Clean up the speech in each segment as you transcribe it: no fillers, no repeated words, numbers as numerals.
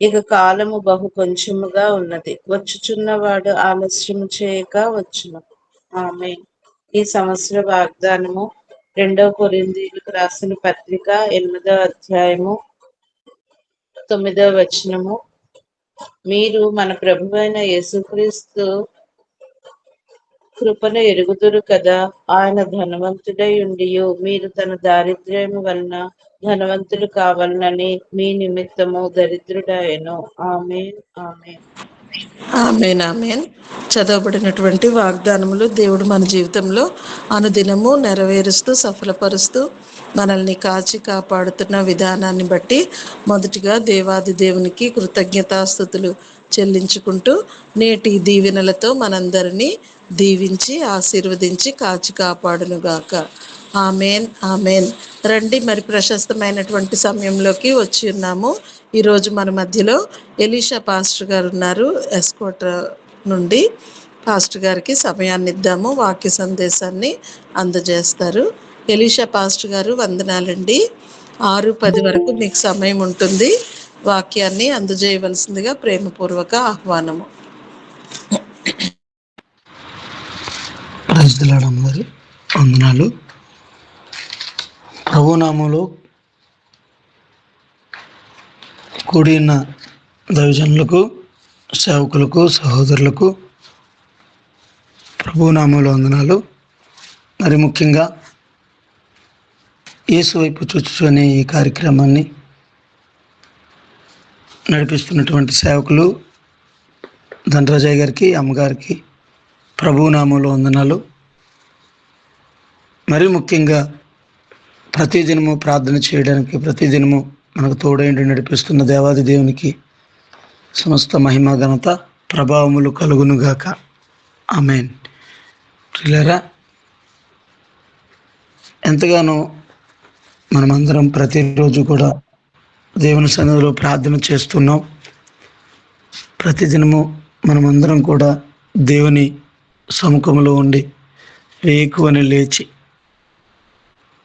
ఇక కాలము బహు కొంచెముగా ఉన్నది, వచ్చుచున్నవాడు ఆలస్యము చేయక వచ్చును. ఆమె ఈ సంవత్సర వాగ్దానము 2 కొరింథీయులకు రాసిన పత్రిక 8వ అధ్యాయము 9వ వచనము. మీరు మన ప్రభువైన యేసుక్రీస్తు కృపను ఎరుగుదురు కదా. ఆయన ధనవంతుడై ఉండియు మీరు తన దారిద్ర్యము వలన ధనవంతులు కావాలని మీ నిమిత్తము దరిద్రుడాయెను. ఆమేన్. ఆమేన్. ఆమేన్. ఆమేన్. చదవబడినటువంటి వాగ్దానములు దేవుడు మన జీవితంలో అనుదినము నెరవేరుస్తూ సఫలపరుస్తూ మనల్ని కాచి కాపాడుతున్న విధానాన్ని బట్టి మొదటిగా దేవాది దేవునికి కృతజ్ఞతాస్థుతులు చెల్లించుకుంటూ నేటి దీవెనలతో మనందరినీ దీవించి ఆశీర్వదించి కాచి కాపాడునుగాక. ఆమెన్. ఆమెన్. రండి, మరి ప్రశస్తమైనటువంటి సమయంలోకి వచ్చి ఉన్నాము. ఈరోజు మన మధ్యలో ఎలీషా పాస్టర్ గారు ఉన్నారు. ఎస్కోట నుండి పాస్టర్ గారికి సమయాన్ని ఇద్దాము, వాక్య సందేశాన్ని అందజేస్తారు. ఎలీషా పాస్టర్ గారు, వందనాలండి. 6:10 వరకు మీకు సమయం ఉంటుంది. వాక్యాన్ని అందజేయవలసిందిగా ప్రేమపూర్వక ఆహ్వానము. మరి వందనాలు. ప్రభునామంలో కూడిన దైవజనులకు, సేవకులకు, సహోదరులకు ప్రభునామంలో వందనాలు. మరి ముఖ్యంగా యేసు వైపు చూచు అనే ఈ కార్యక్రమాన్ని నడిపిస్తున్నటువంటి సేవకులు ధనరాజయ్య గారికి, అమ్మగారికి ప్రభునామంలో వందనాలు. మరి ముఖ్యంగా ప్రతిదినము ప్రార్థన చేయడానికి, ప్రతిదినము మనకు తోడైండి నడిపిస్తున్న దేవాది దేవునికి సమస్త మహిమ, ఘనత, ప్రభావములు కలుగునుగాక. ఆమేన్. ప్రియులారా, ఎంతగానో మనమందరం ప్రతిరోజు కూడా దేవుని సన్నిధిలో ప్రార్థన చేస్తున్నాం. ప్రతిదినము మనమందరం కూడా దేవుని సముఖంలో ఉండి వేకువని లేచి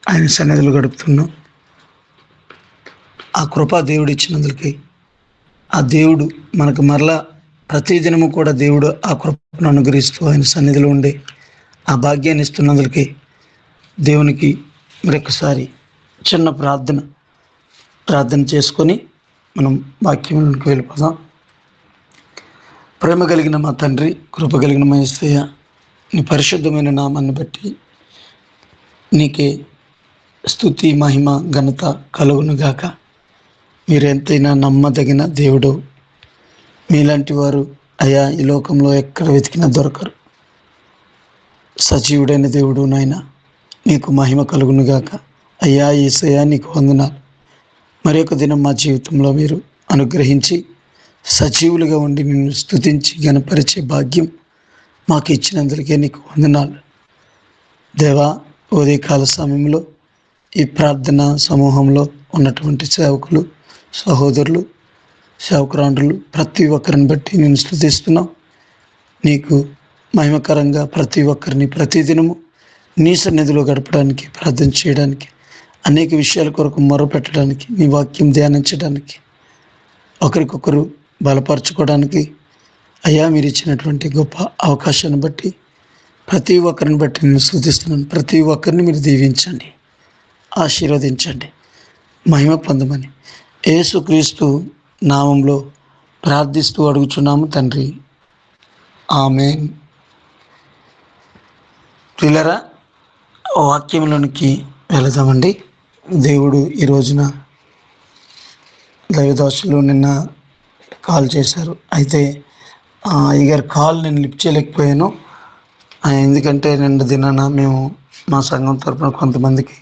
ఆయన సన్నిధిలో గడుపుతున్నాం. ఆ కృపా దేవుడు ఇచ్చినందుకే, ఆ దేవుడు మనకు మరలా ప్రతిదినము కూడా దేవుడు ఆ కృపను అనుగ్రహిస్తూ ఆయన సన్నిధిలో ఉండే ఆ భాగ్యాన్ని ఇస్తున్నందుకే దేవునికి మరొకసారి చిన్న ప్రార్థన చేసుకొని మనం వాక్యంలోకి వెళ్ళిపోదాం. ప్రేమ కలిగిన మా తండ్రి, కృప కలిగిన మా యేసయ్య, నీ పరిశుద్ధమైన నామాన్ని బట్టి నీకే స్తుతి, మహిమ, ఘనత కలుగునుగాక. మీరెంతైనా నమ్మదగిన దేవుడు. మీలాంటి వారు అయ్యా ఈ లోకంలో ఎక్కడ వెతికినా దొరకరు. సజీవుడైన దేవుడు నాయన, నీకు మహిమ కలుగునుగాక. అయ్యా యేసయ్యా, నీకు వందనాలు. మరి ఒక దినం మా జీవితంలో మీరు అనుగ్రహించి సజీవులుగా ఉండి నిన్ను స్తుతించి ఘనపరిచే భాగ్యం మాకు ఇచ్చినందుకే నీకు వందనాలు. దేవా, ఉదయకాల సమయంలో ఈ ప్రార్థన సమూహంలో ఉన్నటువంటి సేవకులు, సహోదరులు, సేవకురాండ్రులు ప్రతి ఒక్కరిని బట్టి నేను స్తుతిస్తున్నాం. నీకు మహిమకరంగా ప్రతి ఒక్కరిని ప్రతిదినము నీ సన్నిధిలో గడపడానికి, ప్రార్థన చేయడానికి, అనేక విషయాల కొరకు మొరపెట్టడానికి, నీ వాక్యం ధ్యానించడానికి, ఒకరికొకరు బలపరచుకోవడానికి అయ్యా మీరు ఇచ్చినటువంటి గొప్ప అవకాశాన్ని బట్టి ప్రతి ఒక్కరిని బట్టి నేను స్తుతిస్తున్నాను. ప్రతి ఒక్కరిని మీరు దీవించండి, ఆశీర్వదించండి, మహిమ పొందమని యేసుక్రీస్తు నామంలో ప్రార్థిస్తూ అడుగుచున్నాము తండ్రి. ఆమేన్. ప్రియులారా, వాక్యంలోనికి వెళదామండి. దేవుడు ఈ రోజున దైవదాసులు నిన్న కాల్ చేశారు. అయితే అయ్యగారి కాల్ నేను లిఫ్ట్ చేయలేకపోయాను. ఎందుకంటే నిన్న దినాన మేము మా సంఘం తరఫున కొంతమందికి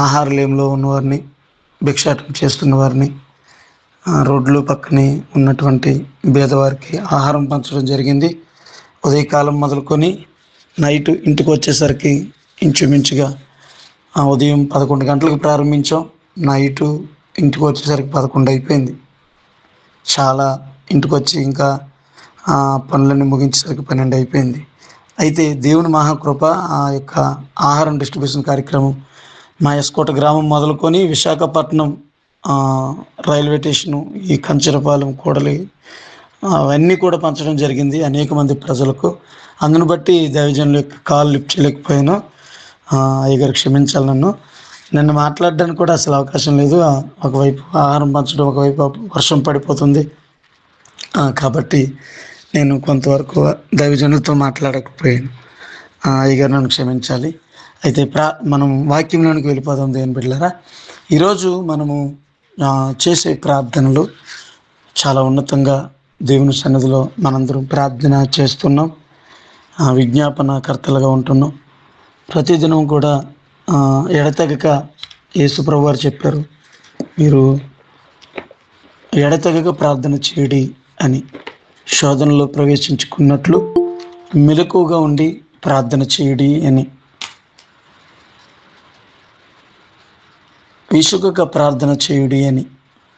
ఆహారలేంలో ఉన్నవారిని, భిక్షాటం చేస్తున్న వారిని, రోడ్లు పక్కనే ఉన్నటువంటి పేదవారికి ఆహారం పంచడం జరిగింది. ఉదయకాలం మొదలుకొని నైట్ ఇంటికి వచ్చేసరికి ఇంచుమించుగా ఉదయం 11 గంటలకు ప్రారంభించాం. నైటు ఇంటికి వచ్చేసరికి 11 అయిపోయింది. చాలా ఇంటికి వచ్చి ఇంకా పనులన్నీ ముగించేసరికి 12 అయిపోయింది. అయితే దేవుని మహాకృప, ఆ యొక్క ఆహారం డిస్ట్రిబ్యూషన్ కార్యక్రమం మా ఎస్కోట గ్రామం మొదలుకొని విశాఖపట్నం రైల్వే స్టేషను, ఈ కంచరపాలెం, కూడలి అవన్నీ కూడా పంచడం జరిగింది అనేక మంది ప్రజలకు. అందును బట్టి దైవజనుల యొక్క కాల్ లిఫ్ట్ చేయలేకపోయాను. అయ్యగారు క్షమించాలి నన్ను. నన్ను మాట్లాడడానికి కూడా అసలు అవకాశం లేదు. ఒకవైపు ఆహారం పంచడం, ఒకవైపు వర్షం పడిపోతుంది. కాబట్టి నేను కొంతవరకు దైవజనులతో మాట్లాడకపోయాను. అయ్యగారు నన్ను క్షమించాలి. అయితే మనం వాక్యంలోనికి వెళ్ళిపోదాం దేవుని బిడ్డలారా. ఈరోజు మనము చేసే ప్రార్థనలు చాలా ఉన్నతంగా దేవుని సన్నిధిలో మనందరం ప్రార్థన చేస్తున్నాం, విజ్ఞాపనకర్తలుగా ఉంటున్నాం. ప్రతిదినం కూడా ఎడతెగక యేసుప్రభు వారు చెప్పారు, మీరు ఎడతెగక ప్రార్థన చేయడి అని. శోధనలో ప్రవేశించుకున్నట్లు మెలకువగా ఉండి ప్రార్థన చేయడి అని. విసుగక ప్రార్థన చేయుడి అని.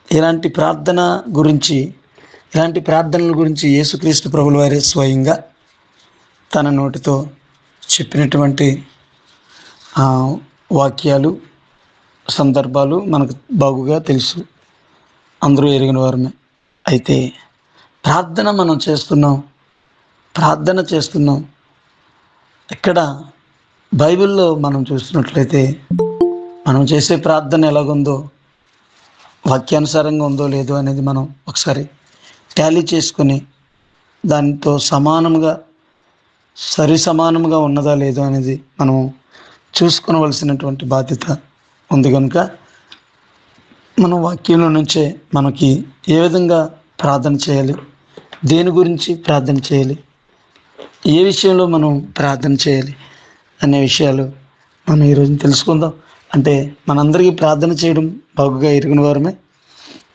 ఇలాంటి ప్రార్థనల గురించి యేసుక్రీస్తు ప్రభుల వారే స్వయంగా తన నోటితో చెప్పినటువంటి వాక్యాలు, సందర్భాలు మనకు బాగుగా తెలుసు, అందరూ ఎరిగిన వారమే. అయితే మనం చేస్తున్నాం. ఇక్కడ బైబిల్లో మనం చూస్తున్నట్లయితే మనం చేసే ప్రార్థన ఎలాగుందో, వాక్యానుసారంగా ఉందో లేదో అనేది మనం ఒకసారి టాలీ చేసుకుని దానితో సమానంగా ఉన్నదా లేదో అనేది మనం చూసుకోవలసినటువంటి బాధ్యత ఉంది. కనుక మనం వాక్యంలో నుంచే మనకి ఏ విధంగా ప్రార్థన చేయాలి, దేని గురించి ప్రార్థన చేయాలి, ఏ విషయంలో మనం ప్రార్థన చేయాలి అనే విషయాలు మనం ఈరోజు తెలుసుకుందాం. అంటే మనందరికీ ప్రార్థన చేయడం బాగుగా ఎరిగిన వారమే.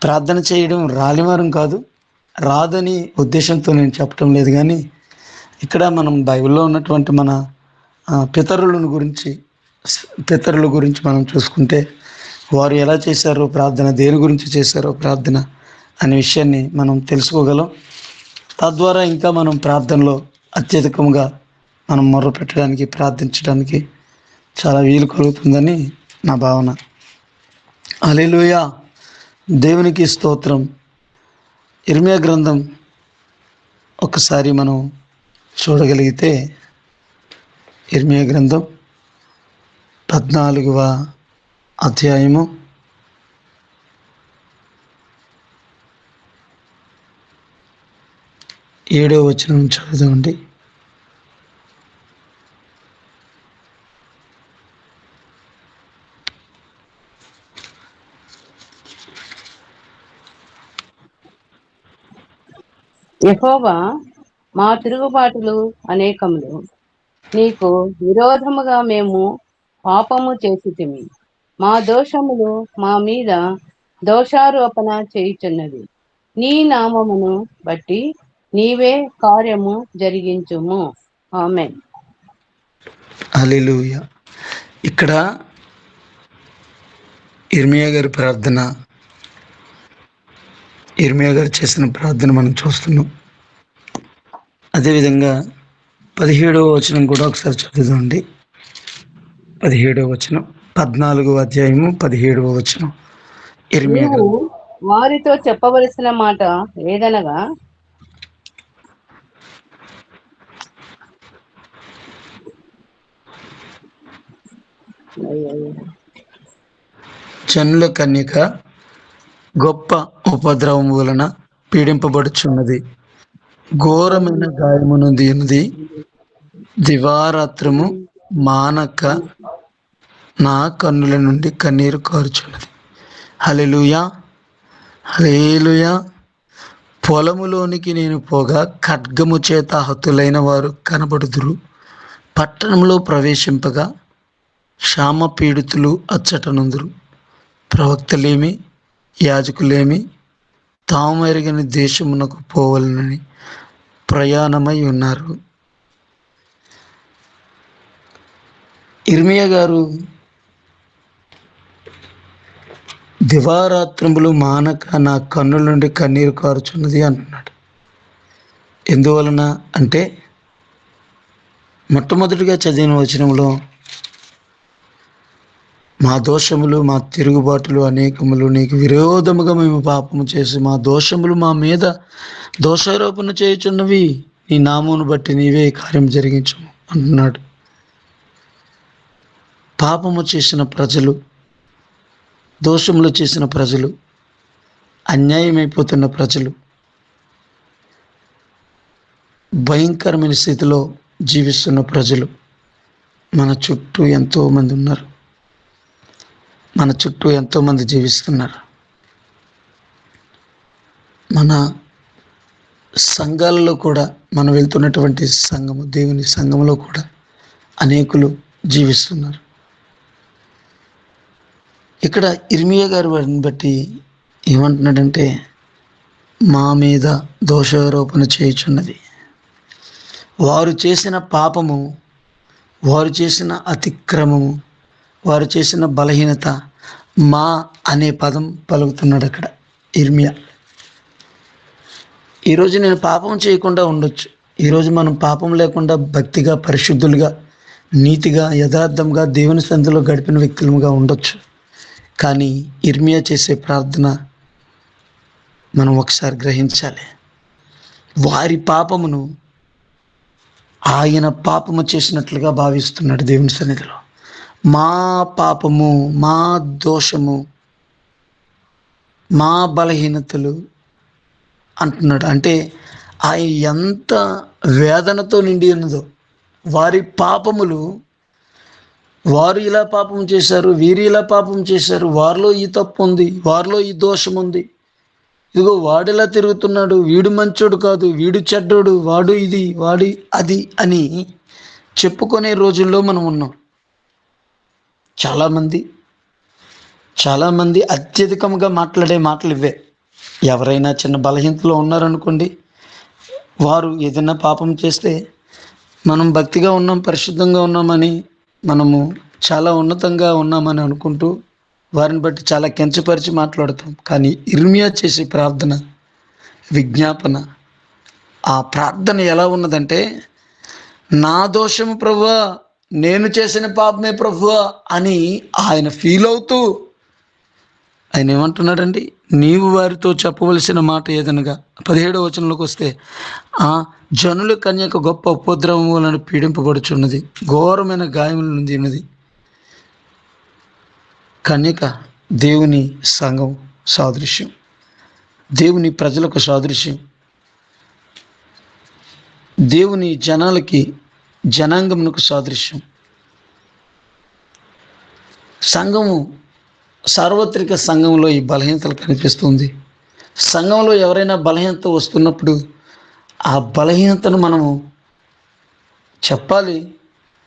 ప్రార్థన చేయడం రాలివారం కాదు, రాదని ఉద్దేశంతో నేను చెప్పడం లేదు. కానీ ఇక్కడ మనం బైబిల్లో ఉన్నటువంటి మన పితరుల గురించి మనం చూసుకుంటే వారు ఎలా చేశారో ప్రార్థన, దేని గురించి చేశారో ప్రార్థన అనే విషయాన్ని మనం తెలుసుకోగలం. తద్వారా ఇంకా మనం ప్రార్థనలో అత్యధికంగా మనం మొర్ర పెట్టడానికి, ప్రార్థించడానికి చాలా వీలు కలుగుతుందని నా భావన. హల్లెలూయా, దేవునికి స్తోత్రం. ఇర్మియా గ్రంథం ఒకసారి మనం చూడగలిగితే, ఇర్మియా గ్రంథం 14వ అధ్యాయము 7వ వచనం చదువుదామండి. యెహోవా, మా తిరుగుబాటులు అనేకములు, నీకు విరోధముగా మేము పాపము చేసితిమి. మా దోషములు మా మీద దోషారోపణ చేయుచున్నది. నీ నామమును బట్టి నీవే కార్యము జరిగించుము. ఆమేన్. హల్లెలూయా. ఇక్కడ ఇర్మియా గారు చేసిన ప్రార్థన మనం చూస్తున్నాం. అదేవిధంగా 17వ వచనం కూడా ఒకసారి చదువుదామండి. 17వ వచనం, 14వ అధ్యాయము 17వ వచనం. ఇర్మియా గారు వారితో చెప్పవలసిన మాట ఏదనగా, జనుల కన్యక గొప్ప ఉపద్రవము వలన పీడింపబడుచున్నది, ఘోరమైన గాయమునొందినది, దివారాత్రము మానక నా కన్నుల నుండి కన్నీరు కారుచున్నది. హల్లెలూయా, హల్లెలూయా. పొలములోనికి నేను పోగా ఖడ్గము చేత హతులైన వారు కనబడుదురు. పట్టణంలో ప్రవేశింపగా క్షామ పీడితులు అచ్చటనుందురు. ప్రవక్తలేమి, యాజకులేమి తాము ఎరగని దేశమునకు పోవాలని ప్రయాణమై ఉన్నారు. ఇర్మియా గారు దివారాత్రములు మానక నా కన్నుల నుండి కన్నీరు కారుచున్నది అంటున్నాడు. ఎందువలన అంటే, మొట్టమొదటిగా చదివిన వచనంలో మా దోషములు మా తిరుగుబాటులు అనేకములు, నీకు విరోధముగా మేము పాపము చేసి మా దోషములు మా మీద దోషారోపణ చేయుచున్నవి, నీ నామమును బట్టి నీవే కార్యం జరిగించము అంటున్నాడు. పాపము చేసిన ప్రజలు, దోషములు చేసిన ప్రజలు, అన్యాయమైపోతున్న ప్రజలు భయంకరమైన స్థితిలో జీవిస్తున్న ప్రజలు మన చుట్టూ ఎంతోమంది ఉన్నారు. మన చుట్టూ ఎంతోమంది జీవిస్తున్నారు. మన సంఘాలలో కూడా, మనం వెళ్తున్నటువంటి సంఘము, దేవుని సంఘంలో కూడా అనేకులు జీవిస్తున్నారు. ఇక్కడ ఇర్మియా గారు వారిని బట్టి ఏమంటున్నాడంటే, మా మీద దోషారోపణ చేయుచున్నది. వారు చేసిన పాపము, వారు చేసిన అతిక్రమము, వారు చేసిన బలహీనత, మా అనే పదం పలుకుతున్నాడు అక్కడ ఇర్మియా. ఈరోజు నేను పాపం చేయకుండా ఉండొచ్చు. ఈరోజు మనం పాపం లేకుండా భక్తిగా, పరిశుద్ధులుగా, నీతిగా, యథార్థంగా దేవుని సన్నిధిలో గడిపిన వ్యక్తులుగా ఉండొచ్చు. కానీ ఇర్మియా చేసే ప్రార్థన మనం ఒకసారి గ్రహించాలి. వారి పాపమును ఆయన పాపము చేసినట్లుగా భావిస్తున్నాడు దేవుని సన్నిధిలో. మా పాపము, మా దోషము, మా బలహీనతలు అంటున్నాడు. అంటే ఆయన ఎంత వేదనతో నిండి ఉన్నదో. వారి పాపములు, వారు ఇలా పాపం చేశారు, వీరు ఇలా పాపం చేశారు, వారిలో ఈ తప్పు ఉంది, వారిలో ఈ దోషం ఉంది, ఇదిగో వాడిలా తిరుగుతున్నాడు, వీడు మంచోడు కాదు, వీడు చెడ్డోడు, వాడు ఇది, వాడి అది అని చెప్పుకునే రోజుల్లో మనం ఉన్నాం. చాలామంది అత్యధికంగా మాట్లాడే మాటలు ఇవే. ఎవరైనా చిన్న బలహీనతలో ఉన్నారనుకోండి, వారు ఏదైనా పాపం చేస్తే మనం భక్తిగా ఉన్నాం, పరిశుద్ధంగా ఉన్నామని, మనము చాలా ఉన్నతంగా ఉన్నామని అనుకుంటూ వారిని బట్టి చాలా కించపరిచి మాట్లాడతాం. కానీ ఇర్మియా చేసే ప్రార్థన, విజ్ఞాపన, ఆ ప్రార్థన ఎలా ఉన్నదంటే, నా దోషము ప్రభువా, నేను చేసిన పాపమే ప్రభువా అని ఆయన ఫీల్ అవుతూ ఆయన ఏమంటున్నాడండి, నీవు వారితో చెప్పవలసిన మాట ఏదనగా 17వ వచనంలోకి వస్తే, జనుల కన్యక గొప్ప ఉపద్రవం వలన పీడింపబడుచున్నది, ఘోరమైన గాయముల నుండి ఉన్నది. కన్యక దేవుని సంఘం సాదృశ్యం, దేవుని ప్రజలకు సాదృశ్యం, దేవుని జనాంగమునకు సాదృశ్యం. సంఘము, సార్వత్రిక సంఘంలో ఈ బలహీనతలు కనిపిస్తుంది. సంఘంలో ఎవరైనా బలహీనత వస్తున్నప్పుడు ఆ బలహీనతను మనము చెప్పాలి,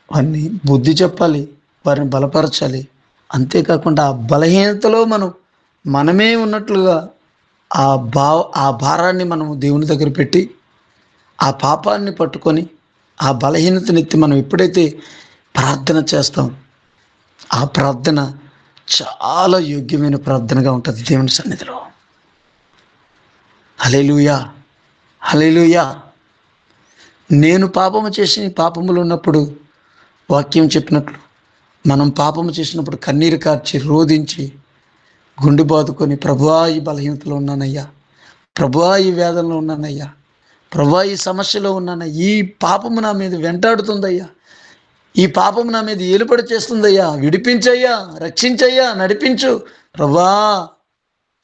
వారిని బుద్ధి చెప్పాలి, వారిని బలపరచాలి. అంతేకాకుండా ఆ బలహీనతలో మనమే ఉన్నట్లుగా ఆ భారాన్ని మనము దేవుని దగ్గర పెట్టి, ఆ పాపాన్ని పట్టుకొని, ఆ బలహీనతనెత్తి మనం ఎప్పుడైతే ప్రార్థన చేస్తాం, ఆ ప్రార్థన చాలా యోగ్యమైన ప్రార్థనగా ఉంటుంది దేవుని సన్నిధిలో. హల్లెలూయా, హల్లెలూయా. నేను పాపము చేసి పాపములు ఉన్నప్పుడు వాక్యం చెప్పినట్లు మనం పాపము చేసినప్పుడు కన్నీరు కార్చి, రోధించి, గుండె బాదుకొని, ప్రభువా ఈ బలహీనతలో ఉన్నానయ్యా, ప్రభువా ఈ వేదనలో ఉన్నానయ్యా, ప్రభువా ఈ సమస్యలో ఉన్నానయ్యా, ఈ పాపము నా మీద వెంటాడుతుందయ్యా, ఈ పాపము నా మీద ఏలుబడి చేస్తుందయ్యా, విడిపించయ్యా, రక్షించయ్యా, నడిపించు ప్రభువా,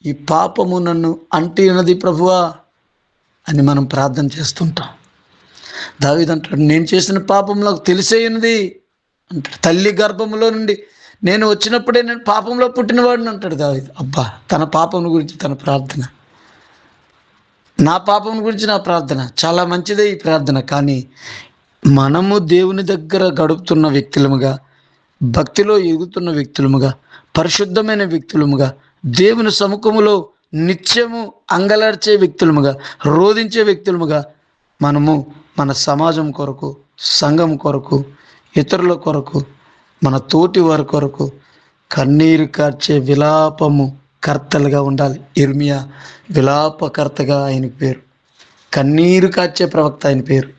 ఈ పాపము నన్ను అంటి ఉన్నది ప్రభువా అని మనం ప్రార్థన చేస్తుంటాం. దావీదు అంటాడు, నేను చేసిన పాపం నాకు తెలిసే ఉన్నది అంటాడు. తల్లి గర్భములో నుండి నేను వచ్చినప్పుడే నేను పాపంలో పుట్టినవాడిని అంటాడు దావీదు. అబ్బా, తన పాపం గురించి తన ప్రార్థన, నా పాపం గురించి నా ప్రార్థన, చాలా మంచిదే ఈ ప్రార్థన. కానీ మనము దేవుని దగ్గర గడుపుతున్న వ్యక్తులముగా, భక్తిలో ఎదుగుతున్న వ్యక్తులముగా, పరిశుద్ధమైన వ్యక్తులముగా, దేవుని సముఖములో నిత్యము అంగలార్చే వ్యక్తులముగా, రోధించే వ్యక్తులముగా మనము మన సమాజం కొరకు, సంఘం కొరకు, ఇతరుల కొరకు, మన తోటి వారి కొరకు కన్నీరు కార్చే విలాపము కర్తలుగా ఉండాలి. ఇర్మియా విలాపకర్తగా ఆయనకి పేరు, కన్నీరు కార్చే ప్రవక్త ఆయన పేరు.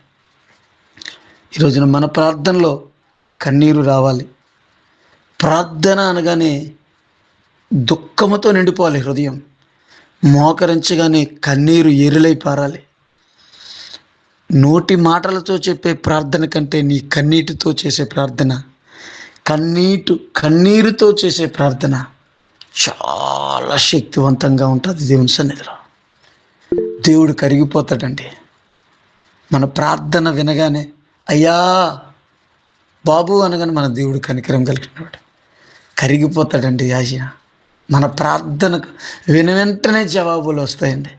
ఈరోజున మన ప్రార్థనలో కన్నీరు రావాలి. ప్రార్థన అనగానే దుఃఖముతో నిండిపోవాలి హృదయం. మోకరించగానే కన్నీరు ఏరులై పారాలి. నోటి మాటలతో చెప్పే ప్రార్థన కంటే నీ కన్నీటితో చేసే ప్రార్థన, కన్నీరుతో చేసే ప్రార్థన చాలా శక్తివంతంగా ఉంటుంది దేవుని సన్నిధిలో. దేవుడు కరిగిపోతాడండి. మన ప్రార్థన వినగానే అయ్యా బాబు అనగానే మన దేవుడు కనికరం కలిగినవాడు, కరిగిపోతాడండి. ఆయన మన ప్రార్థనకు వెంటనే జవాబులు వస్తాయండి.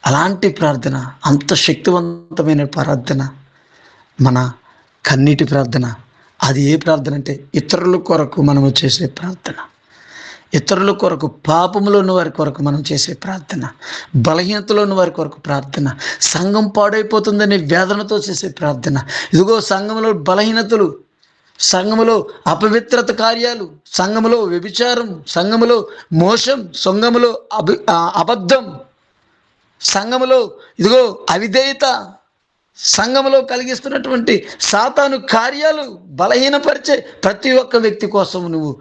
అలాంటి ప్రార్థన, అంత శక్తివంతమైన ప్రార్థన మన కన్నీటి ప్రార్థన. అది ఏ ప్రార్థన అంటే ఇతరుల కొరకు మనము చేసే ప్రార్థన, ఇతరుల కొరకు, పాపంలో ఉన్న వారి కొరకు మనం చేసే ప్రార్థన, బలహీనతలో ఉన్న వారి కొరకు ప్రార్థన, సంఘం పాడైపోతుందనే వేదనతో చేసే ప్రార్థన. ఇదిగో సంఘంలో బలహీనతలు, సంఘములో అపవిత్రత కార్యాలు, సంఘములో వ్యభిచారం, సంఘములో మోసం, సంఘములో అబద్ధం, సంఘములో ఇదిగో అవిధేయత, సంఘములో కలిగిస్తున్నటువంటి సాతాను కార్యాలు బలహీనపరిచే ప్రతి ఒక్క వ్యక్తి కోసం నువ్వు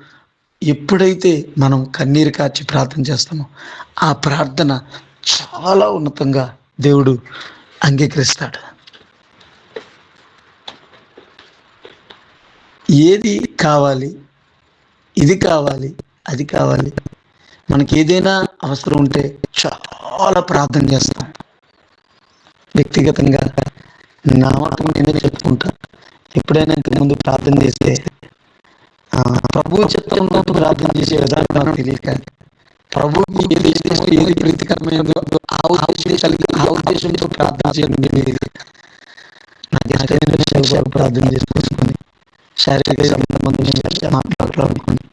ఎప్పుడైతే మనం కన్నీరు కార్చి ప్రార్థన చేస్తామో ఆ ప్రార్థన చాలా ఉన్నతంగా దేవుడు అంగీకరిస్తాడు. ఏది కావాలి, ఇది కావాలి, అది కావాలి, మనకి ఏదైనా అవసరం ఉంటే చాలా ప్రార్థన చేస్తాం. వ్యక్తిగతంగా నా మటుకు నేనే చెప్పుకుంటా, ఎప్పుడైనా ఇంతకుముందు ప్రార్థన చేస్తే ప్రభు చిత్తంలో ప్రార్థన చేసే విధానం నాకు తెలియక, ప్రభుకి ఏది ఇష్టమో, ఏది ప్రీతికరమైనదో ఆ ఉద్దేశంతో ప్రార్థన చేయడం తెలియదు. నాకు ఇష్టమైన విషయాలు ప్రార్థన చేసుకొని శారీరక సంబంధం మాట్లాడుకోండి,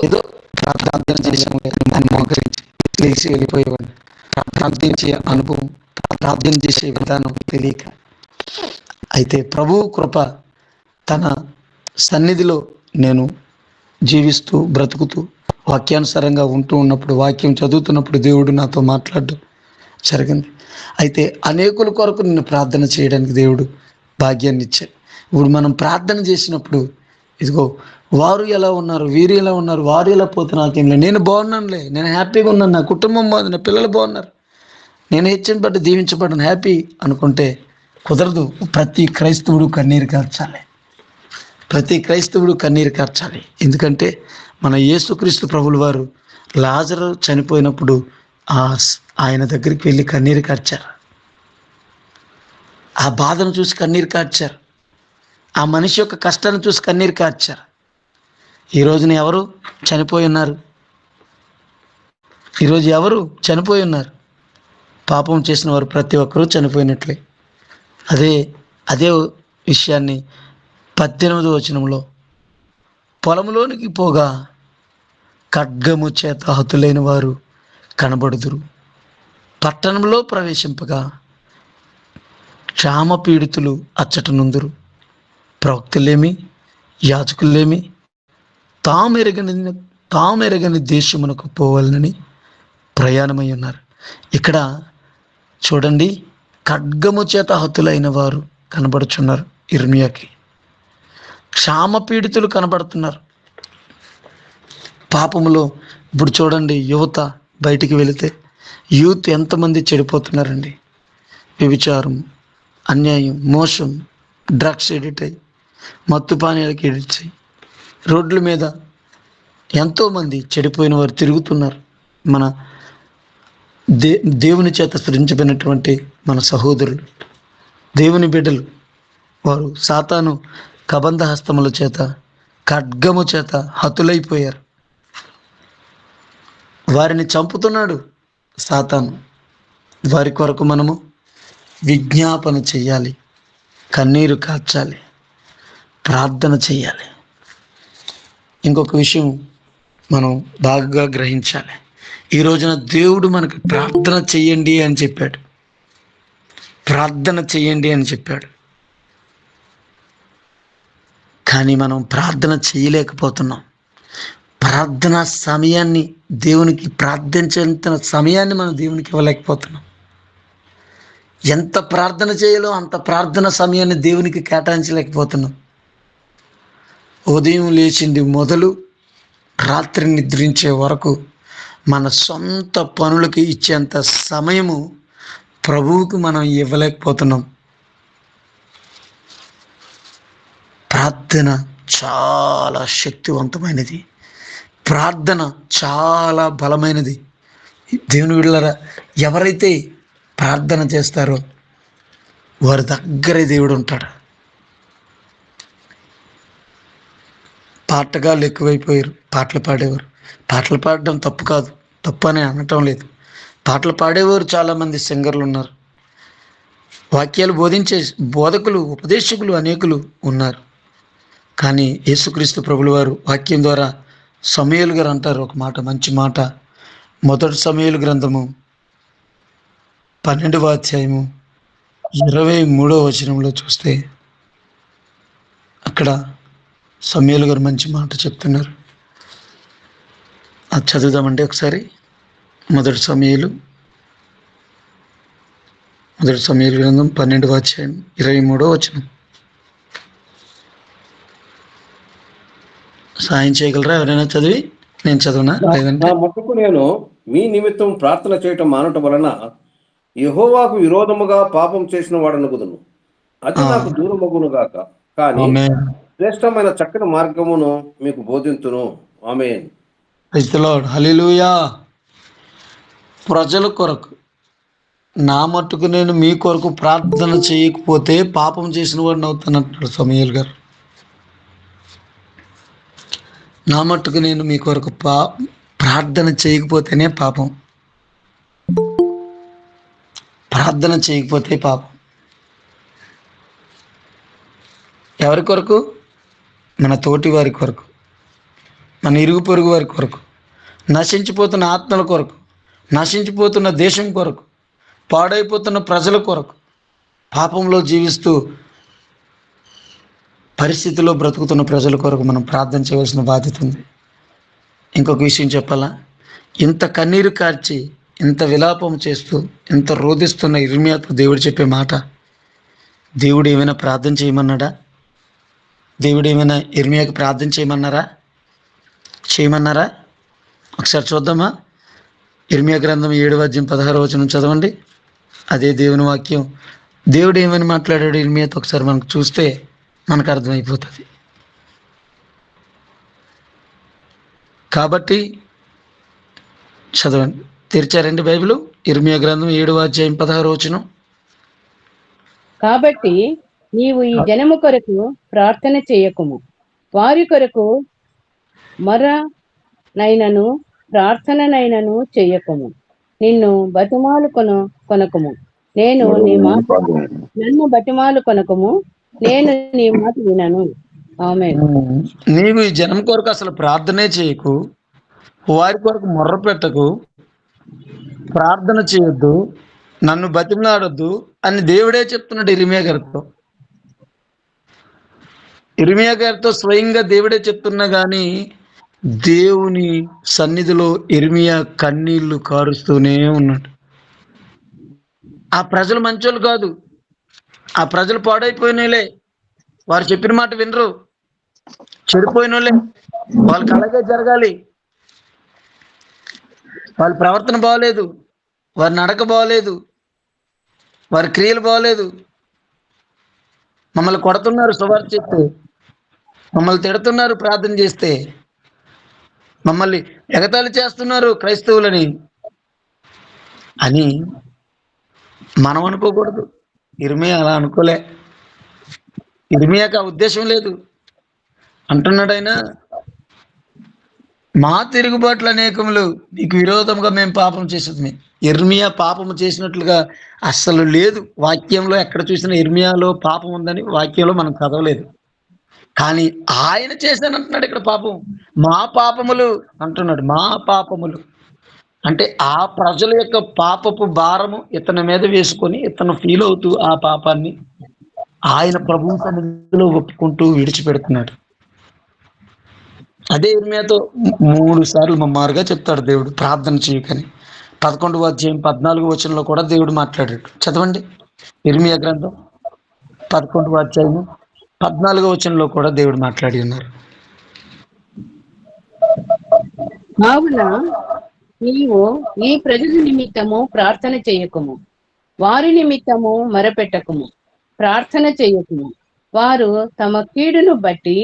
ఏదో ప్రార్థన చేసాము దాన్ని మోకరించి లేచి వెళ్ళిపోయేవాడిని. ప్రార్థించే అనుభవం, ప్రార్థన చేసే విధానం తెలియక. అయితే ప్రభు కృప, తన సన్నిధిలో నేను జీవిస్తూ బ్రతుకుతూ వాక్యానుసారంగా ఉంటూ ఉన్నప్పుడు, వాక్యం చదువుతున్నప్పుడు దేవుడు నాతో మాట్లాడడం జరిగింది. అయితే అనేకుల కొరకు నేను ప్రార్థన చేయడానికి దేవుడు భాగ్యాన్ని ఇచ్చాడు. ఇప్పుడు మనం ప్రార్థన చేసినప్పుడు ఇదిగో వారు ఎలా ఉన్నారు, వీరు ఎలా ఉన్నారు, వారు ఎలా పోతే నాకేం లేదు, నేను బాగున్నానులే, నేను హ్యాపీగా ఉన్నాను, నా కుటుంబం బాగుంది, నా పిల్లలు బాగున్నారు, నేను హెచ్చింపడ్డ దీవించబడ్డాను, హ్యాపీ అనుకుంటే కుదరదు. ప్రతి క్రైస్తవుడు కన్నీరు కార్చాలి, ప్రతి క్రైస్తవుడు కన్నీరు కార్చాలి. ఎందుకంటే మన యేసుక్రీస్తు ప్రభుల వారు లాజరు చనిపోయినప్పుడు ఆయన దగ్గరికి వెళ్ళి కన్నీరు కార్చారు. ఆ బాధను చూసి కన్నీరు కార్చారు. ఆ మనిషి యొక్క కష్టాన్ని చూసి కన్నీరు కార్చారు. ఈ రోజున ఎవరు చనిపోయి ఉన్నారు? ఈరోజు ఎవరు చనిపోయి ఉన్నారు? పాపం చేసిన వారు ప్రతి ఒక్కరూ చనిపోయినట్లే. అదే విషయాన్ని 18వ వచనంలో, పొలంలోనికి పోగా ఖడ్గము చేత హతులైన వారు కనబడుదురు, పట్టణంలో ప్రవేశింపగా క్షామ పీడితులు అచ్చటనుందురు, ప్రవక్తలేమి యాజకులేమి తామెరగని దేశమునకు పోవాలని ప్రయాణమై ఉన్నారు. ఇక్కడ చూడండి, ఖడ్గము చేత హతులైన వారు కనబడుచున్నారు. ఇర్మియాకి క్షామ పీడితులు కనబడుతున్నారు. పాపములో ఇప్పుడు చూడండి, యువత బయటికి వెళితే యూత్ ఎంతమంది చెడిపోతున్నారండి. వ్యభిచారం, అన్యాయం, మోసం, డ్రగ్స్ ఎడిట్ అయ్యి, మత్తు పానీయాలకి ఎడిట్ అయ్యి రోడ్ల మీద ఎంతోమంది చెడిపోయిన వారు తిరుగుతున్నారు. మన దేవుని చేత సృజించబడినటువంటి మన సహోదరులు, దేవుని బిడ్డలు, వారు సాతాను కబంధ హస్తముల చేత, ఖడ్గము చేత హతులైపోయారు. వారిని చంపుతున్నాడు సాతాను. వారి కొరకు మనము విజ్ఞాపన చెయ్యాలి, కన్నీరు కార్చాలి, ప్రార్థన చెయ్యాలి. ఇంకొక విషయం మనం బాగా గ్రహించాలి. ఈ రోజున దేవుడు మనకు ప్రార్థన చెయ్యండి అని చెప్పాడు, ప్రార్థన చెయ్యండి అని చెప్పాడు. కానీ మనం ప్రార్థన చేయలేకపోతున్నాం. ప్రార్థన సమయాన్ని, దేవునికి ప్రార్థించేంత సమయాన్ని మనం దేవునికి ఇవ్వలేకపోతున్నాం. ఎంత ప్రార్థన చేయాలో అంత ప్రార్థన సమయాన్ని దేవునికి కేటాయించలేకపోతున్నాం. ఉదయం లేచింది మొదలు రాత్రి నిద్రించే వరకు మన సొంత పనులకి ఇచ్చేంత సమయము ప్రభువుకు మనం ఇవ్వలేకపోతున్నాం. ప్రార్థన చాలా శక్తివంతమైనది, ప్రార్థన చాలా బలమైనది. దేవుని బిడ్డలారా, ఎవరైతే ప్రార్థన చేస్తారో వారి దగ్గరే దేవుడు ఉంటాడు. పాటగాళ్ళు ఎక్కువైపోయారు, పాటలు పాడేవారు. పాటలు పాడడం తప్పు కాదు, తప్పు అని అనటం లేదు. పాటలు పాడేవారు చాలామంది సింగర్లు ఉన్నారు, వాక్యాలు బోధించే బోధకులు, ఉపదేశకులు అనేకులు ఉన్నారు. కానీ యేసుక్రీస్తు ప్రభుల వారు వాక్యం ద్వారా సమూయేలు గారు అంటారు ఒక మాట, మంచి మాట. మొదటి సమూయేలు గ్రంథము 12వ అధ్యాయము 23వ వచనంలో చూస్తే అక్కడ సమూయేలు గారు మంచి మాట చెప్తున్నారు. అది చదువుదామండి ఒకసారి. మొదటి సమూయేలు గ్రంథం 12వ అధ్యాయం 23వ వచనం. సాయం చేయగలరా ఎవరైనా? చదివి నేను చదువునా? లేదంటే నా మట్టుకు నేను మీ నిమిత్తం ప్రార్థన చేయటం మానటం వలన యెహోవాకు విరోధముగా పాపం చేసిన వాడనుగుదును. అది నాకు దూరమగును గాక. కానీ శ్రేష్టమైన చక్కని మార్గమును మీకు బోధింతును. Amen. Praise the Lord. Hallelujah. ప్రజల కొరకు, నా మట్టుకు నేను మీ కొరకు ప్రార్థన చేయకపోతే పాపం చేసిన వాడిని అవుతానంటాడు సమూయేలు గారు. నా మట్టుకు నేను మీ కొరకు ప్రార్థన చేయకపోతేనే పాపం, ప్రార్థన చేయకపోతే పాపం. ఎవరి కొరకు? మన తోటి వారి కొరకు, మన ఇరుగు పొరుగు వారి కొరకు, నశించిపోతున్న ఆత్మల కొరకు, నశించిపోతున్న దేశం కొరకు, పాడైపోతున్న ప్రజల కొరకు, పాపంలో జీవిస్తూ పరిస్థితిలో బ్రతుకుతున్న ప్రజల కొరకు మనం ప్రార్థన చేయవలసిన బాధ్యత ఉంది. ఇంకొక విషయం చెప్పాలా? ఇంత కన్నీరు కార్చి, ఇంత విలాపం చేస్తూ, ఇంత రోధిస్తున్న ఇర్మియాతో దేవుడు చెప్పే మాట, దేవుడు ఏమైనా ప్రార్థన చేయమన్నాడా? దేవుడు ఏమైనా ఇర్మియాకి ప్రార్థన చేయమన్నారా? ఒకసారి చూద్దామా? ఇర్మియా గ్రంథం 7వ అధ్యాయం 16వ వచనం చదవండి. అదే దేవుని వాక్యం. దేవుడు ఏమని మాట్లాడాడు ఇర్మియాతో ఒకసారి మనకు చూస్తే మనకు అర్థమైపోతుంది. కాబట్టి చదవండి. తెరిచారండి బైబిల్? ఇర్మియా గ్రంథం 7వ అధ్యాయం 16వ వచనం. కాబట్టి నీవు ఈ జనము కొరకు ప్రార్థన చేయకుము, వారి కొరకు మొరనైనను ప్రార్థననైనను చెయ్యకుము, నిన్ను బతిమాలు కొనకుము, నన్ను బతిమాలు కొనకుము, నేను నీ మాట వినను. ఆమేన్. నీవు ఈ జనం కొరకు అసలు ప్రార్థనే చేయకు, వారి కొరకు మొర్ర పెట్టకు, ప్రార్థన చేయొద్దు, నన్ను బతిమలాడొద్దు అని దేవుడే చెప్తున్నాడు ఇర్మియా గారితో స్వయంగా దేవుడే చెప్తున్నా కానీ దేవుని సన్నిధిలో ఇర్మియా కన్నీళ్లు కారుస్తూనే ఉన్నాడు. ఆ ప్రజలు మంచోళ్ళు కాదు, ఆ ప్రజలు పాడైపోయినలే, వారు చెప్పిన మాట వినరు, చెడిపోయినోళ్ళే, వాళ్ళకి అలాగే జరగాలి, వాళ్ళ ప్రవర్తన బాగలేదు, వారి నడక బాగలేదు, వారి క్రియలు బాగలేదు, మమ్మల్ని కొడుతున్నారు సువార్త చేస్తే, మమ్మల్ని తిడుతున్నారు ప్రార్థన చేస్తే, మమ్మల్ని ఎగతాళి చేస్తున్నారు క్రైస్తవులని అని మనం అనుకోకూడదు. ఇర్మియా అలా అనుకోలే. ఇర్మియాకి ఆ ఉద్దేశం లేదు. అంటున్నాడు ఆయన, మా తిరుగుబాట్లు అనేకములు నీకు విరోధంగా మేము పాపం చేసేది. ఇర్మియా పాపం చేసినట్లుగా అస్సలు లేదు. వాక్యంలో ఎక్కడ చూసినా ఇర్మియాలో పాపం ఉందని వాక్యంలో మనం చదవలేదు. కానీ ఆయన చేశానంటున్నాడు ఇక్కడ. పాపం మా పాపములు అంటున్నాడు. మా పాపములు అంటే ఆ ప్రజల యొక్క పాపపు భారము ఇతని మీద వేసుకొని ఇతను ఫీల్ అవుతూ ఆ పాపాన్ని ఆయన ప్రభువు సన్నిధిలో ఒప్పుకుంటూ విడిచిపెడుతున్నాడు. అదే ఇర్మియాతో 3 సార్లు మమ్మారుగా చెప్తాడు దేవుడు ప్రార్థన చేయకని. 11వ అధ్యాయం 14వ వచనంలో కూడా దేవుడు మాట్లాడాడు. చదవండి. ఇర్మియా గ్రంథం 11వ అధ్యాయం 14వ వచనంలో కూడా దేవుడు మాట్లాడి ఉన్నారు. కావున నీవు ఈ ప్రజల నిమిత్తము ప్రార్థన చేయకుము, వారి నిమిత్తము మొరపెట్టకుము, ప్రార్థన చేయకుము. వారు తమ కీడును బట్టి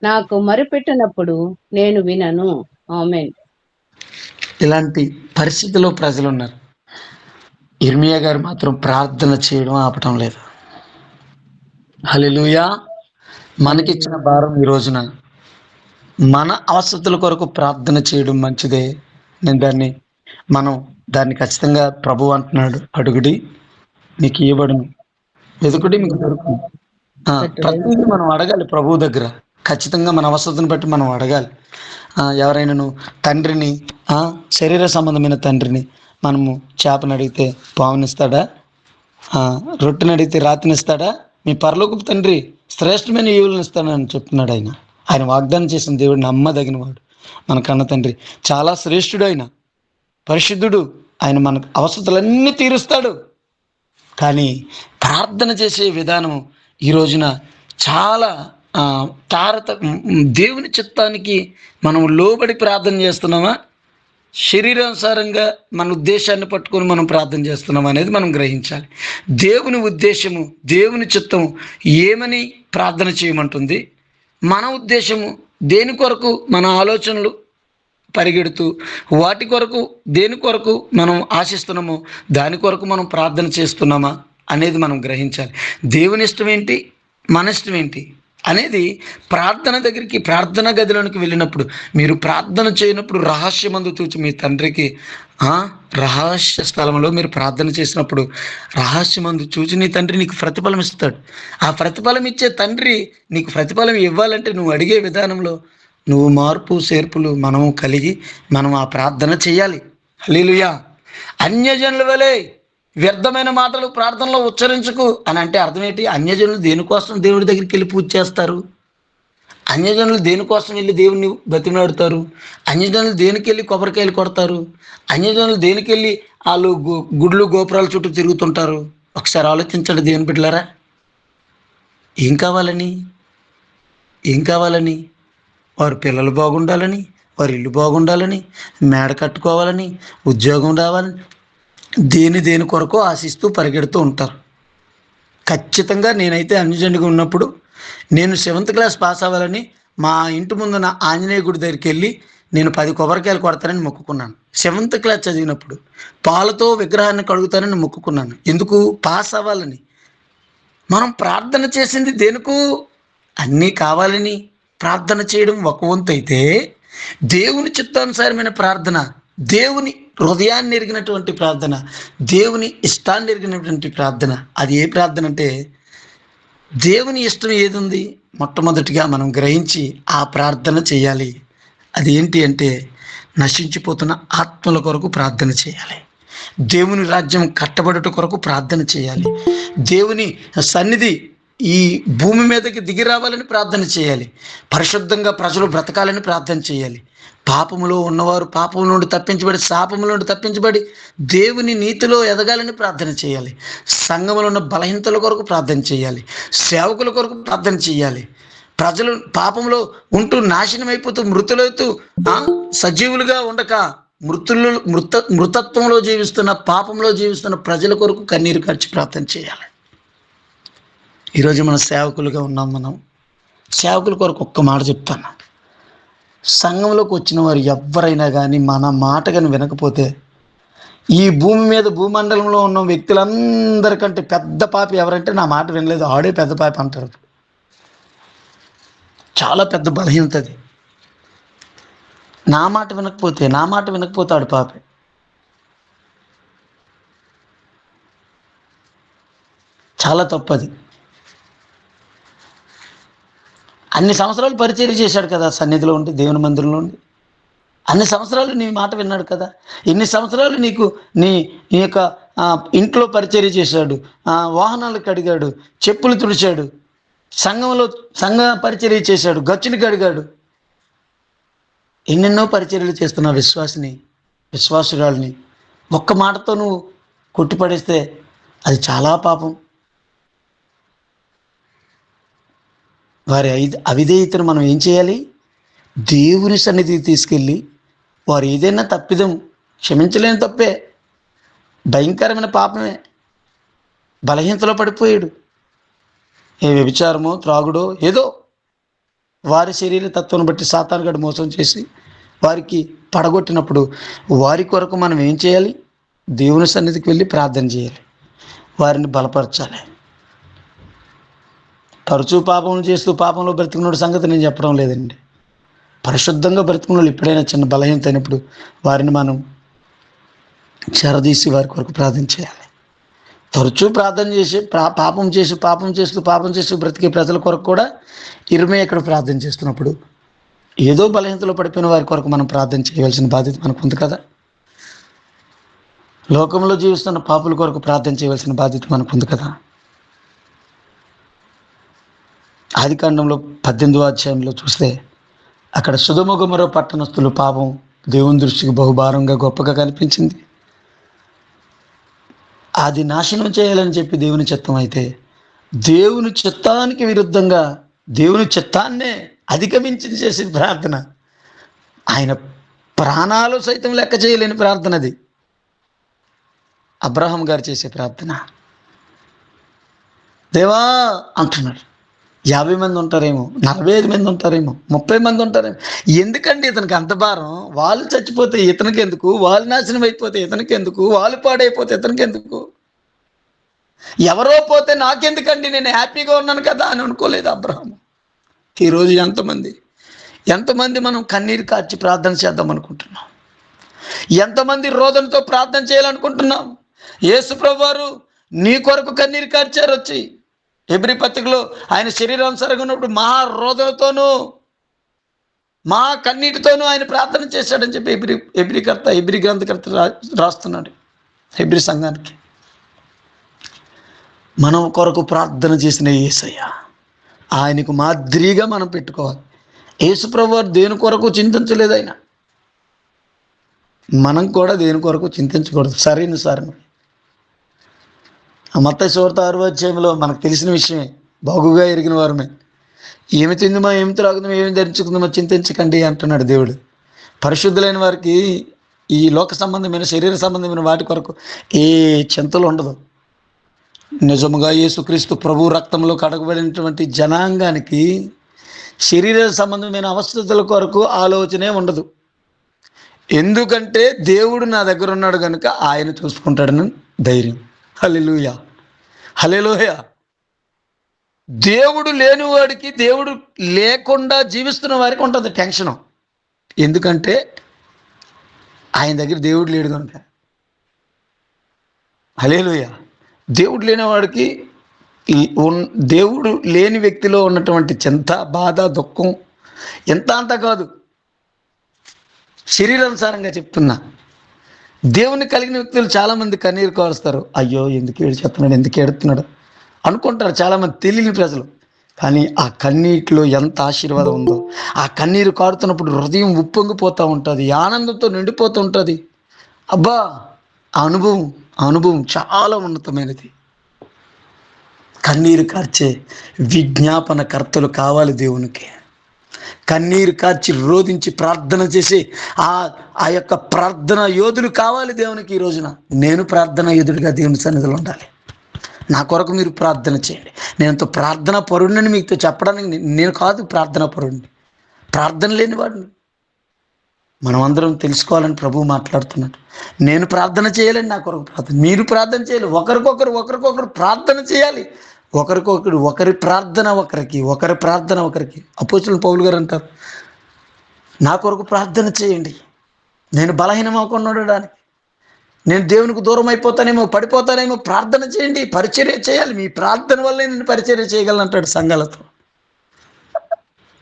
నాకు మొరపెట్టినప్పుడు నేను వినను. ఆమేన్. ఇలాంటి పరిస్థితిలో ప్రజలు ఉన్నారు. ఇర్మియా గారు మాత్రం ప్రార్థన చేయడం ఆపటం లేదు. హల్లెలూయా. మనకిచ్చిన భారం ఈ రోజున మన అవసరతల కొరకు ప్రార్థన చేయడం మంచిదే. మనం దాన్ని ఖచ్చితంగా ప్రభు అంటున్నాడు, అడుగుడి మీకు ఇవ్వబడును, వెతుకుడి మీకు దొరుకును. ప్రతిదీ మనం అడగాలి ప్రభు దగ్గర. ఖచ్చితంగా మన అవసరతను బట్టి మనం అడగాలి. ఎవరైనాను తండ్రిని, శరీర సంబంధమైన తండ్రిని మనము చేపను అడిగితే పావునిస్తాడా? రొట్టెని అడిగితే రాతినిస్తాడా? మీ పరలోకపు తండ్రి శ్రేష్టమైన ఈవులను ఇస్తాడని చెప్తున్నాడు. ఆయన వాగ్దానం చేసిన దేవుడు నమ్మదగిన వాడు. మన కన్న తండ్రి చాలా శ్రేష్ఠుడు, ఆయన పరిశుద్ధుడు, ఆయన మన అవసరతలన్నీ తీరుస్తాడు. కానీ ప్రార్థన చేసే విధానం ఈ రోజున చాలా దేవుని చిత్తానికి మనం లోబడి ప్రార్థన చేస్తున్నామా, శరీరానుసారంగా మన ఉద్దేశాన్ని పట్టుకొని మనం ప్రార్థన చేస్తున్నాం అనేది మనం గ్రహించాలి. దేవుని ఉద్దేశము, దేవుని చిత్తము ఏమని ప్రార్థన చేయమంటుంది, మన ఉద్దేశము దేని కొరకు మన ఆలోచనలు పరిగెడుతూ వాటి కొరకు దేని కొరకు మనం ఆశిస్తున్నామో దాని కొరకు మనం ప్రార్థన చేస్తున్నామా అనేది మనం గ్రహించాలి. దేవుని ఇష్టం ఏంటి, మన ఇష్టం ఏంటి అనేది ప్రార్థన దగ్గరికి, ప్రార్థన గదిలోనికి వెళ్ళినప్పుడు, మీరు ప్రార్థన చేయనప్పుడు రహస్యమందు చూచి మీ తండ్రికి, రహస్య స్థలంలో మీరు ప్రార్థన చేసినప్పుడు రహస్యమందు చూచి నీ తండ్రి నీకు ప్రతిఫలం ఇస్తాడు. ఆ ప్రతిఫలం ఇచ్చే తండ్రి నీకు ప్రతిఫలం ఇవ్వాలంటే నువ్వు అడిగే విధానంలో నువ్వు మార్పు చేర్పులు మనము కలిగి మనం ఆ ప్రార్థన చేయాలి. హల్లెలూయా. అన్యజనుల వలె వ్యర్థమైన మాటలు ప్రార్థనలో ఉచ్చరించుకు అని అంటే అర్థం ఏంటి? అన్యజనులు దేనికోసం దేవుడి దగ్గరికి వెళ్ళి పూజ చేస్తారు? అన్యజనులు దేనికోసం వెళ్ళి దేవుణ్ణి బతిమలాడుతారు? అన్యజనులు దేనికి వెళ్ళి కొబ్బరికాయలు కొడతారు? అన్యజనులు దేనికి వెళ్ళి వాళ్ళు గుడ్లు గోపురాల చుట్టూ తిరుగుతుంటారు? ఒకసారి ఆలోచించండి దేవుని బిడ్డలారా. ఏం కావాలని? వారి పిల్లలు బాగుండాలని, వారి ఇల్లు బాగుండాలని, మేడ కట్టుకోవాలని, ఉద్యోగం రావాలని, దేని కొరకు ఆశిస్తూ పరిగెడుతూ ఉంటారు. ఖచ్చితంగా నేనైతే అన్యజనుడిగా ఉన్నప్పుడు నేను 7th క్లాస్ పాస్ అవ్వాలని మా ఇంటి ముందున్న ఆంజనేయ గుడి దగ్గరికి వెళ్ళి నేను 10 కొబ్బరికాయలు కొడతానని మొక్కుకున్నాను. 7th క్లాస్ చదివినప్పుడు పాలతో విగ్రహాన్ని కడుగుతానని మొక్కుకున్నాను. ఎందుకు? పాస్ అవ్వాలని. మనం ప్రార్థన చేసింది దేనికో? అన్నీ కావాలని ప్రార్థన చేయడం ఒక వంతు అయితే, దేవుని చిత్తానుసారమైన ప్రార్థన, దేవుని హృదయాన్ని ఎరిగినటువంటి ప్రార్థన, దేవుని ఇష్టాన్ని ఎరిగినటువంటి ప్రార్థన, అది ఏ ప్రార్థన అంటే దేవుని ఇష్టం ఏది ఉంది మొట్టమొదటిగా మనం గ్రహించి ఆ ప్రార్థన చేయాలి. అది ఏంటి అంటే నశించిపోతున్న ఆత్మల కొరకు ప్రార్థన చేయాలి. దేవుని రాజ్యం కట్టబడుట కొరకు ప్రార్థన చేయాలి. దేవుని సన్నిధి ఈ భూమి మీదకి దిగి రావాలని ప్రార్థన చేయాలి. పరిశుద్ధంగా ప్రజలు బ్రతకాలని ప్రార్థన చేయాలి. పాపములో ఉన్నవారు పాపం నుండి తప్పించబడి, శాపముల నుండి తప్పించబడి దేవుని నీతిలో ఎదగాలని ప్రార్థన చేయాలి. సంఘములో ఉన్న బలహీనతల కొరకు ప్రార్థన చేయాలి. సేవకుల కొరకు ప్రార్థన చేయాలి. ప్రజలు పాపంలో ఉంటూ నాశనం అయిపోతూ మృతులవుతూ సజీవులుగా ఉండక మృతత్వంలో జీవిస్తున్న, పాపంలో జీవిస్తున్న ప్రజల కొరకు కన్నీరు కార్చి ప్రార్థన చేయాలి. ఈరోజు మనం సేవకులుగా ఉన్నాం. మనం సేవకుల కొరకు ఒక్క మాట చెప్తాను. సంఘంలోకి వచ్చిన వారు ఎవరైనా కానీ మన మాట కానీ వినకపోతే, ఈ భూమి మీద భూమండలంలో ఉన్న వ్యక్తులందరికంటే పెద్ద పాపి ఎవరంటే నా మాట వినలేదు ఆడే పెద్ద పాపి అంటారు. చాలా పెద్ద బలహీనత అది. నా మాట వినకపోతే ఆడు పాపి. చాలా తప్పది. అన్ని సంవత్సరాలు పరిచర్య చేశాడు కదా సన్నిధిలో ఉండి, దేవుని మందిరంలో ఉండి. అన్ని సంవత్సరాలు నీ మాట విన్నాడు కదా. ఎన్ని సంవత్సరాలు నీ యొక్క ఇంట్లో పరిచర్య చేశాడు, వాహనాలు కడిగాడు, చెప్పులు తుడిచాడు, సంఘ పరిచర్య చేశాడు, గచ్చుని కడిగాడు. ఎన్నెన్నో పరిచర్యలు చేస్తున్న విశ్వాసురాల్ని ఒక్క మాటతో నువ్వు కొట్టిపడేస్తే అది చాలా పాపం. వారి అవిధేయతను మనం ఏం చేయాలి? దేవుని సన్నిధికి తీసుకెళ్ళి వారు ఏదైనా తప్పిదం క్షమించలేని తప్పే, భయంకరమైన పాపమే, బలహీనతలో పడిపోయాడు. ఏ వ్యభిచారమో త్రాగుడో ఏదో వారి శరీర తత్వం బట్టి సాతానుగాడు మోసం చేసి వారికి పడగొట్టినప్పుడు వారి కొరకు మనం ఏం చేయాలి? దేవుని సన్నిధికి వెళ్ళి ప్రార్థన చేయాలి, వారిని బలపరచాలి. తరచూ పాపం చేస్తూ పాపంలో బ్రతికున్న సంగతి నేను చెప్పడం లేదండి. పరిశుద్ధంగా బ్రతికున్న వాళ్ళు ఎప్పుడైనా చిన్న బలహీనత అయినప్పుడు వారిని మనం చెరదీసి వారి కొరకు ప్రార్థన చేయాలి. తరచూ ప్రార్థన చేసి పాపం చేస్తూ బ్రతికే ప్రజల కొరకు కూడా ఇర్మియా ఇక్కడ ప్రార్థన చేస్తున్నప్పుడు ఏదో బలహీనతలో పడిపోయిన వారి కొరకు మనం ప్రార్థన చేయవలసిన బాధ్యత మనకు ఉంది కదా. లోకంలో జీవిస్తున్న పాపుల కొరకు ప్రార్థన చేయవలసిన బాధ్యత మనకు ఉంది కదా. ఆదికాండంలో 18వ అధ్యాయంలో చూస్తే అక్కడ సొదొమ గొమొర్రా పట్టణస్థులు పాపం దేవుని దృష్టికి బహుభారంగా గొప్పగా కనిపించింది. అది నాశనం చేయాలని చెప్పి దేవుని చిత్తం అయితే, దేవుని చిత్తానికి విరుద్ధంగా దేవుని చిత్తాన్నే అధిగమించి చేసే ప్రార్థన, ఆయన ప్రాణాలు సైతం లెక్క చేయలేని ప్రార్థన అది అబ్రహాం గారు చేసే ప్రార్థన. దేవా అంటున్నాడు. 50 మంది ఉంటారేమో, 45 మంది ఉంటారేమో, 30 మంది ఉంటారేమో. ఎందుకండి ఇతనికి అంత భారం? వాళ్ళు చచ్చిపోతే ఇతనికి ఎందుకు? వాళ్ళు నాశనం అయిపోతే ఇతనికి ఎందుకు? వాళ్ళు పాడైపోతే ఇతనికి ఎందుకు? ఎవరో పోతే నాకెందుకండి, నేను హ్యాపీగా ఉన్నాను కదా అని అనుకోలేదు అబ్రహాం. ఈరోజు ఎంతమంది మనం కన్నీరు కార్చి ప్రార్థన చేద్దాం అనుకుంటున్నాం? ఎంతమంది రోదనతో ప్రార్థన చేయాలనుకుంటున్నాం? యేసు ప్రభువారు నీ కొరకు కన్నీరు కార్చారు. వచ్చి హెబ్రీ పత్రికలో ఆయన శరీరానుసారంగా ఉన్నప్పుడు మహా రోదనతోనూ మహా కన్నీటితోనూ ఆయన ప్రార్థన చేశాడని చెప్పి హెబ్రీ గ్రంథకర్త రాస్తున్నాడు హెబ్రీ సంఘానికి. మనం కొరకు ప్రార్థన చేసిన యేసయ్య ఆయనకు మాదిరిగా మనం పెట్టుకోవాలి. యేసు ప్రభువారు దేని కొరకు చింతించలేదు. ఆయన మనం కూడా దేని కొరకు చింతించకూడదు. సరైన మత్తయి సువార్త 6వ అధ్యాయంలో మనకు తెలిసిన విషయమే, బాగుగా ఎరిగిన వారమే. ఏమి తిందుమా, ఏమి త్రాగుదామా, ఏమి ధరించుకుందామా చింతించకండి అంటున్నాడు దేవుడు. పరిశుద్ధులైన వారికి ఈ లోక సంబంధమైన శరీర సంబంధమైన వాటి కొరకు ఏ చింతలు ఉండదు. నిజముగా యేసుక్రీస్తు ప్రభు రక్తంలో కడగబడినటువంటి జనాంగానికి శరీర సంబంధమైన అవస్థల కొరకు ఆలోచనే ఉండదు. ఎందుకంటే దేవుడు నా దగ్గర ఉన్నాడు కనుక ఆయన చూసుకుంటాడని ధైర్యం. హల్లెలూయా, హల్లెలూయా. దేవుడు లేనివాడికి, దేవుడు లేకుండా జీవిస్తున్న వారికి ఉంటుంది టెన్షను. ఎందుకంటే ఆయన దగ్గర దేవుడు లేడు కనుక. హల్లెలూయా. దేవుడు లేనివాడికి, దేవుడు లేని వ్యక్తిలో ఉన్నటువంటి చింత, బాధ, దుఃఖం ఎంత అంత కాదు. శరీరానుసారంగా చెప్తున్నా. దేవుని కలిగిన వ్యక్తులు చాలామంది కన్నీరు కారుస్తారు. అయ్యో ఎందుకు ఏడుస్తున్నాడు అనుకుంటారు చాలామంది తెలియని ప్రజలు. కానీ ఆ కన్నీటిలో ఎంత ఆశీర్వాదం ఉందో, ఆ కన్నీరు కారుతున్నప్పుడు హృదయం ఉప్పొంగిపోతూ ఉంటుంది, ఆనందంతో నిండిపోతూ ఉంటుంది. అబ్బా, ఆ అనుభవం చాలా ఉన్నతమైనది. కన్నీరు కార్చే విజ్ఞాపన కర్తలు కావాలి దేవునికి. కన్నీరు కార్చి రోధించి ప్రార్థన చేసి ఆ యొక్క ప్రార్థన యోధులు కావాలి దేవునికి. ఈ రోజున నేను ప్రార్థన యోధుడిగా దేవుని సన్నిధిలో ఉండాలి. నా కొరకు మీరు ప్రార్థన చేయండి. నేను ప్రార్థన పరుడిని మీతో చెప్పడానికి నేను కాదు ప్రార్థన పరుడిని, ప్రార్థన లేనివాడిని. మనం అందరం తెలుసుకోవాలని ప్రభువు మాట్లాడుతున్నాడు. నేను ప్రార్థన చేయాలని, నా కొరకు ప్రార్థన, మీరు ప్రార్థన చేయాలి. ఒకరికొకరు ప్రార్థన చేయాలి. ఒకరి ప్రార్థన ఒకరికి. అపోస్తలుడు పౌలు గారు అంటారు, నా కొరకు ప్రార్థన చేయండి. నేను బలహీనమవకుండా ఉండడానికి, నేను దేవునికి దూరం అయిపోతానేమో, పడిపోతానేమో, ప్రార్థన చేయండి, పరిచర్య చేయాలి. మీ ప్రార్థన వల్లే నేను పరిచర్య చేయగలను అంటాడు సంఘాలతో.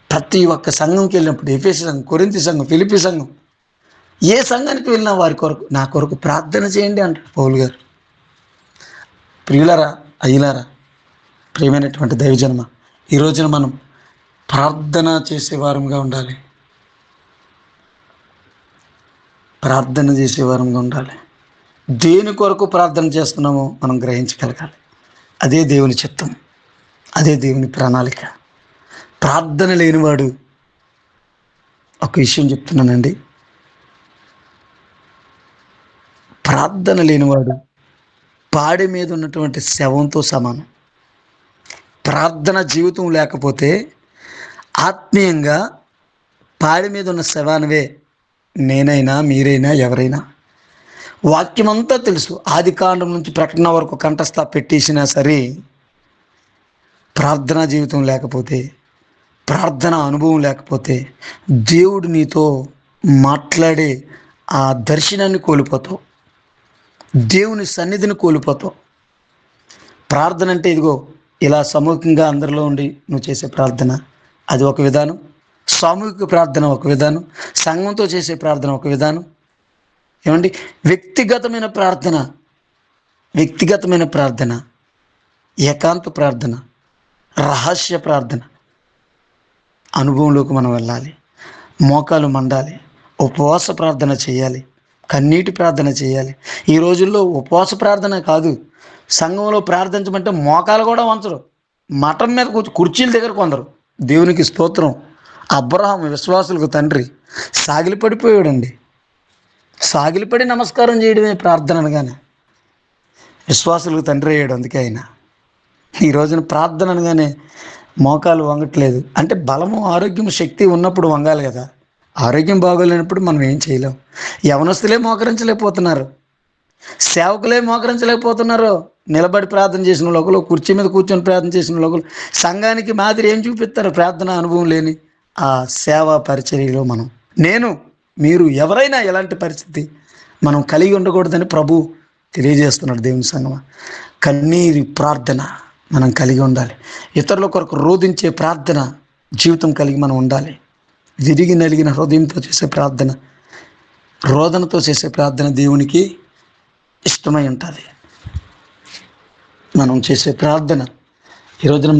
ప్రతి ఒక్క సంఘంకి వెళ్ళినప్పుడు, ఎఫెసు సంఘం, కొరింథీ సంఘం, ఫిలిప్పీ సంఘం, ఏ సంఘానికి వెళ్ళినా వారి కొరకు, నా కొరకు ప్రార్థన చేయండి అంటాడు పౌలు గారు. ప్రియులారా, అయ్యలారా, ప్రియమైనటువంటి దైవజన్మ, ఈ రోజున మనం ప్రార్థన చేసేవారంగా ఉండాలి. దేని కొరకు ప్రార్థన చేస్తున్నామో మనం గ్రహించగలగాలి. అదే దేవుని చిత్తం, అదే దేవుని ప్రణాళిక. ప్రార్థన లేనివాడు, ఒక విషయం చెప్తున్నానండి, ప్రార్థన లేనివాడు పాడి మీద ఉన్నటువంటి శవంతో సమానం. ప్రార్థన జీవితం లేకపోతే ఆత్మీయంగా పాడి మీద ఉన్న శవానివే నేనైనా మీరైనా ఎవరైనా. వాక్యం అంతా తెలుసు, ఆది కాండం నుంచి ప్రకటన వరకు కంఠస్థ పెట్టేసినా సరే ప్రార్థనా జీవితం లేకపోతే, ప్రార్థన అనుభవం లేకపోతే దేవుడు నీతో మాట్లాడే ఆ దర్శనాన్ని కోల్పోతావు, దేవుని సన్నిధిని కోల్పోతావు. ప్రార్థన అంటే ఇదిగో ఇలా సమూహంగా అందరిలో ఉండి నువ్వు చేసే ప్రార్థన అది ఒక విధానం, సామూహిక ప్రార్థన ఒక విధానం, సంఘంతో చేసే ప్రార్థన ఒక విధానం. ఏమండి, వ్యక్తిగతమైన ప్రార్థన, ఏకాంత ప్రార్థన, రహస్య ప్రార్థన అనుభవంలోకి మనం వెళ్ళాలి. మోకాలు మండాలి, ఉపవాస ప్రార్థన చేయాలి, కన్నీటి ప్రార్థన చేయాలి. ఈ రోజుల్లో ఉపవాస ప్రార్థన కాదు, సంఘంలో ప్రార్థించమంటే మోకాలు కూడా వంచరు, మఠం మీద కుర్చీల దగ్గర కొందరు. దేవునికి స్తోత్రం. అబ్రహాం విశ్వాసులకు తండ్రి సాగిలి పడిపోయాడండి. సాగిలిపడి నమస్కారం చేయడమే ప్రార్థన అనగానే. విశ్వాసులకు తండ్రి అయ్యాడు, అందుకే ఆయన. ఈ రోజున ప్రార్థన అనగానే మోకాలు వంగట్లేదు. అంటే బలము, ఆరోగ్యం, శక్తి ఉన్నప్పుడు వంగాలి కదా. ఆరోగ్యం బాగోలేనప్పుడు మనం ఏం చేయలేం. యవనస్తులే మోకరించలేకపోతున్నారు, సేవకులే మోకరించలేకపోతున్నారు. నిలబడి ప్రార్థన చేసిన లోకలు, కుర్చీ మీద కూర్చొని ప్రార్థన చేసిన లోకలు సంఘానికి మాదిరి ఏం చూపిస్తారు? ప్రార్థన అనుభవం లేని ఆ సేవా పరిచర్యలో నేను మీరు ఎవరైనా ఎలాంటి పరిస్థితి మనం కలిగి ఉండకూడదని ప్రభు తెలియజేస్తున్నాడు. దేవుని సంగమా, కన్నీరి ప్రార్థన మనం కలిగి ఉండాలి. ఇతరుల కొరకు రోధించే ప్రార్థన జీవితం కలిగి మనం ఉండాలి. విరిగి నలిగిన హృదయంతో చేసే ప్రార్థన, రోదనతో చేసే ప్రార్థన దేవునికి ఇష్టమై ఉంటుంది. మనం చేసే ప్రార్థన ఈ రోజున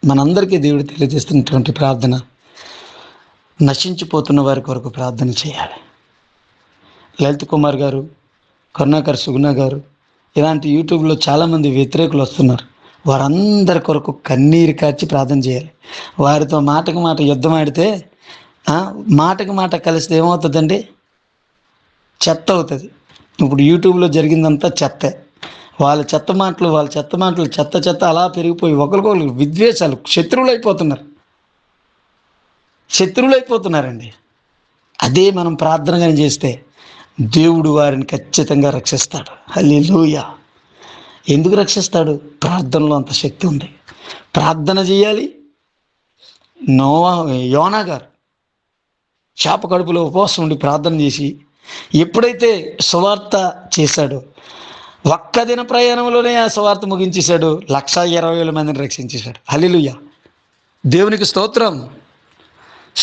మనందరికీ దేవుడు తెలియజేస్తున్నటువంటి ప్రార్థన, నశించిపోతున్న వారి కొరకు ప్రార్థన చేయాలి. లలిత్ కుమార్ గారు, కరుణాకర్ సుగుణ గారు, ఇలాంటి యూట్యూబ్లో చాలామంది వ్యతిరేకులు వస్తున్నారు. వారందరి కొరకు కన్నీరు కార్చి ప్రార్థన చేయాలి. వారితో మాటకు మాట యుద్ధం ఆడితే మాటకు మాట కలిస్తే ఏమవుతుందండి? చెత్త అవుతుంది. ఇప్పుడు యూట్యూబ్లో జరిగిందంతా చెత్తే. వాళ్ళ చెత్త మాటలు చెత్త అలా పెరిగిపోయి ఒకరికొకరు విద్వేషాలు, శత్రువులైపోతున్నారండి. అదే మనం ప్రార్థన కానీ చేస్తే దేవుడు వారిని ఖచ్చితంగా రక్షిస్తాడు. హల్లెలూయా. ఎందుకు రక్షిస్తాడు? ప్రార్థనలో అంత శక్తి ఉంది. ప్రార్థన చేయాలి. యోనా గారు చేప కడుపులో ఉపవాసం ఉండి ప్రార్థన చేసి ఎప్పుడైతే సువార్త చేశాడో, ఒక్క దిన ప్రయాణంలోనే ఆ సువార్త ముగించేశాడు. 120,000 మందిని రక్షించేశాడు. హల్లెలూయా, దేవునికి స్తోత్రం.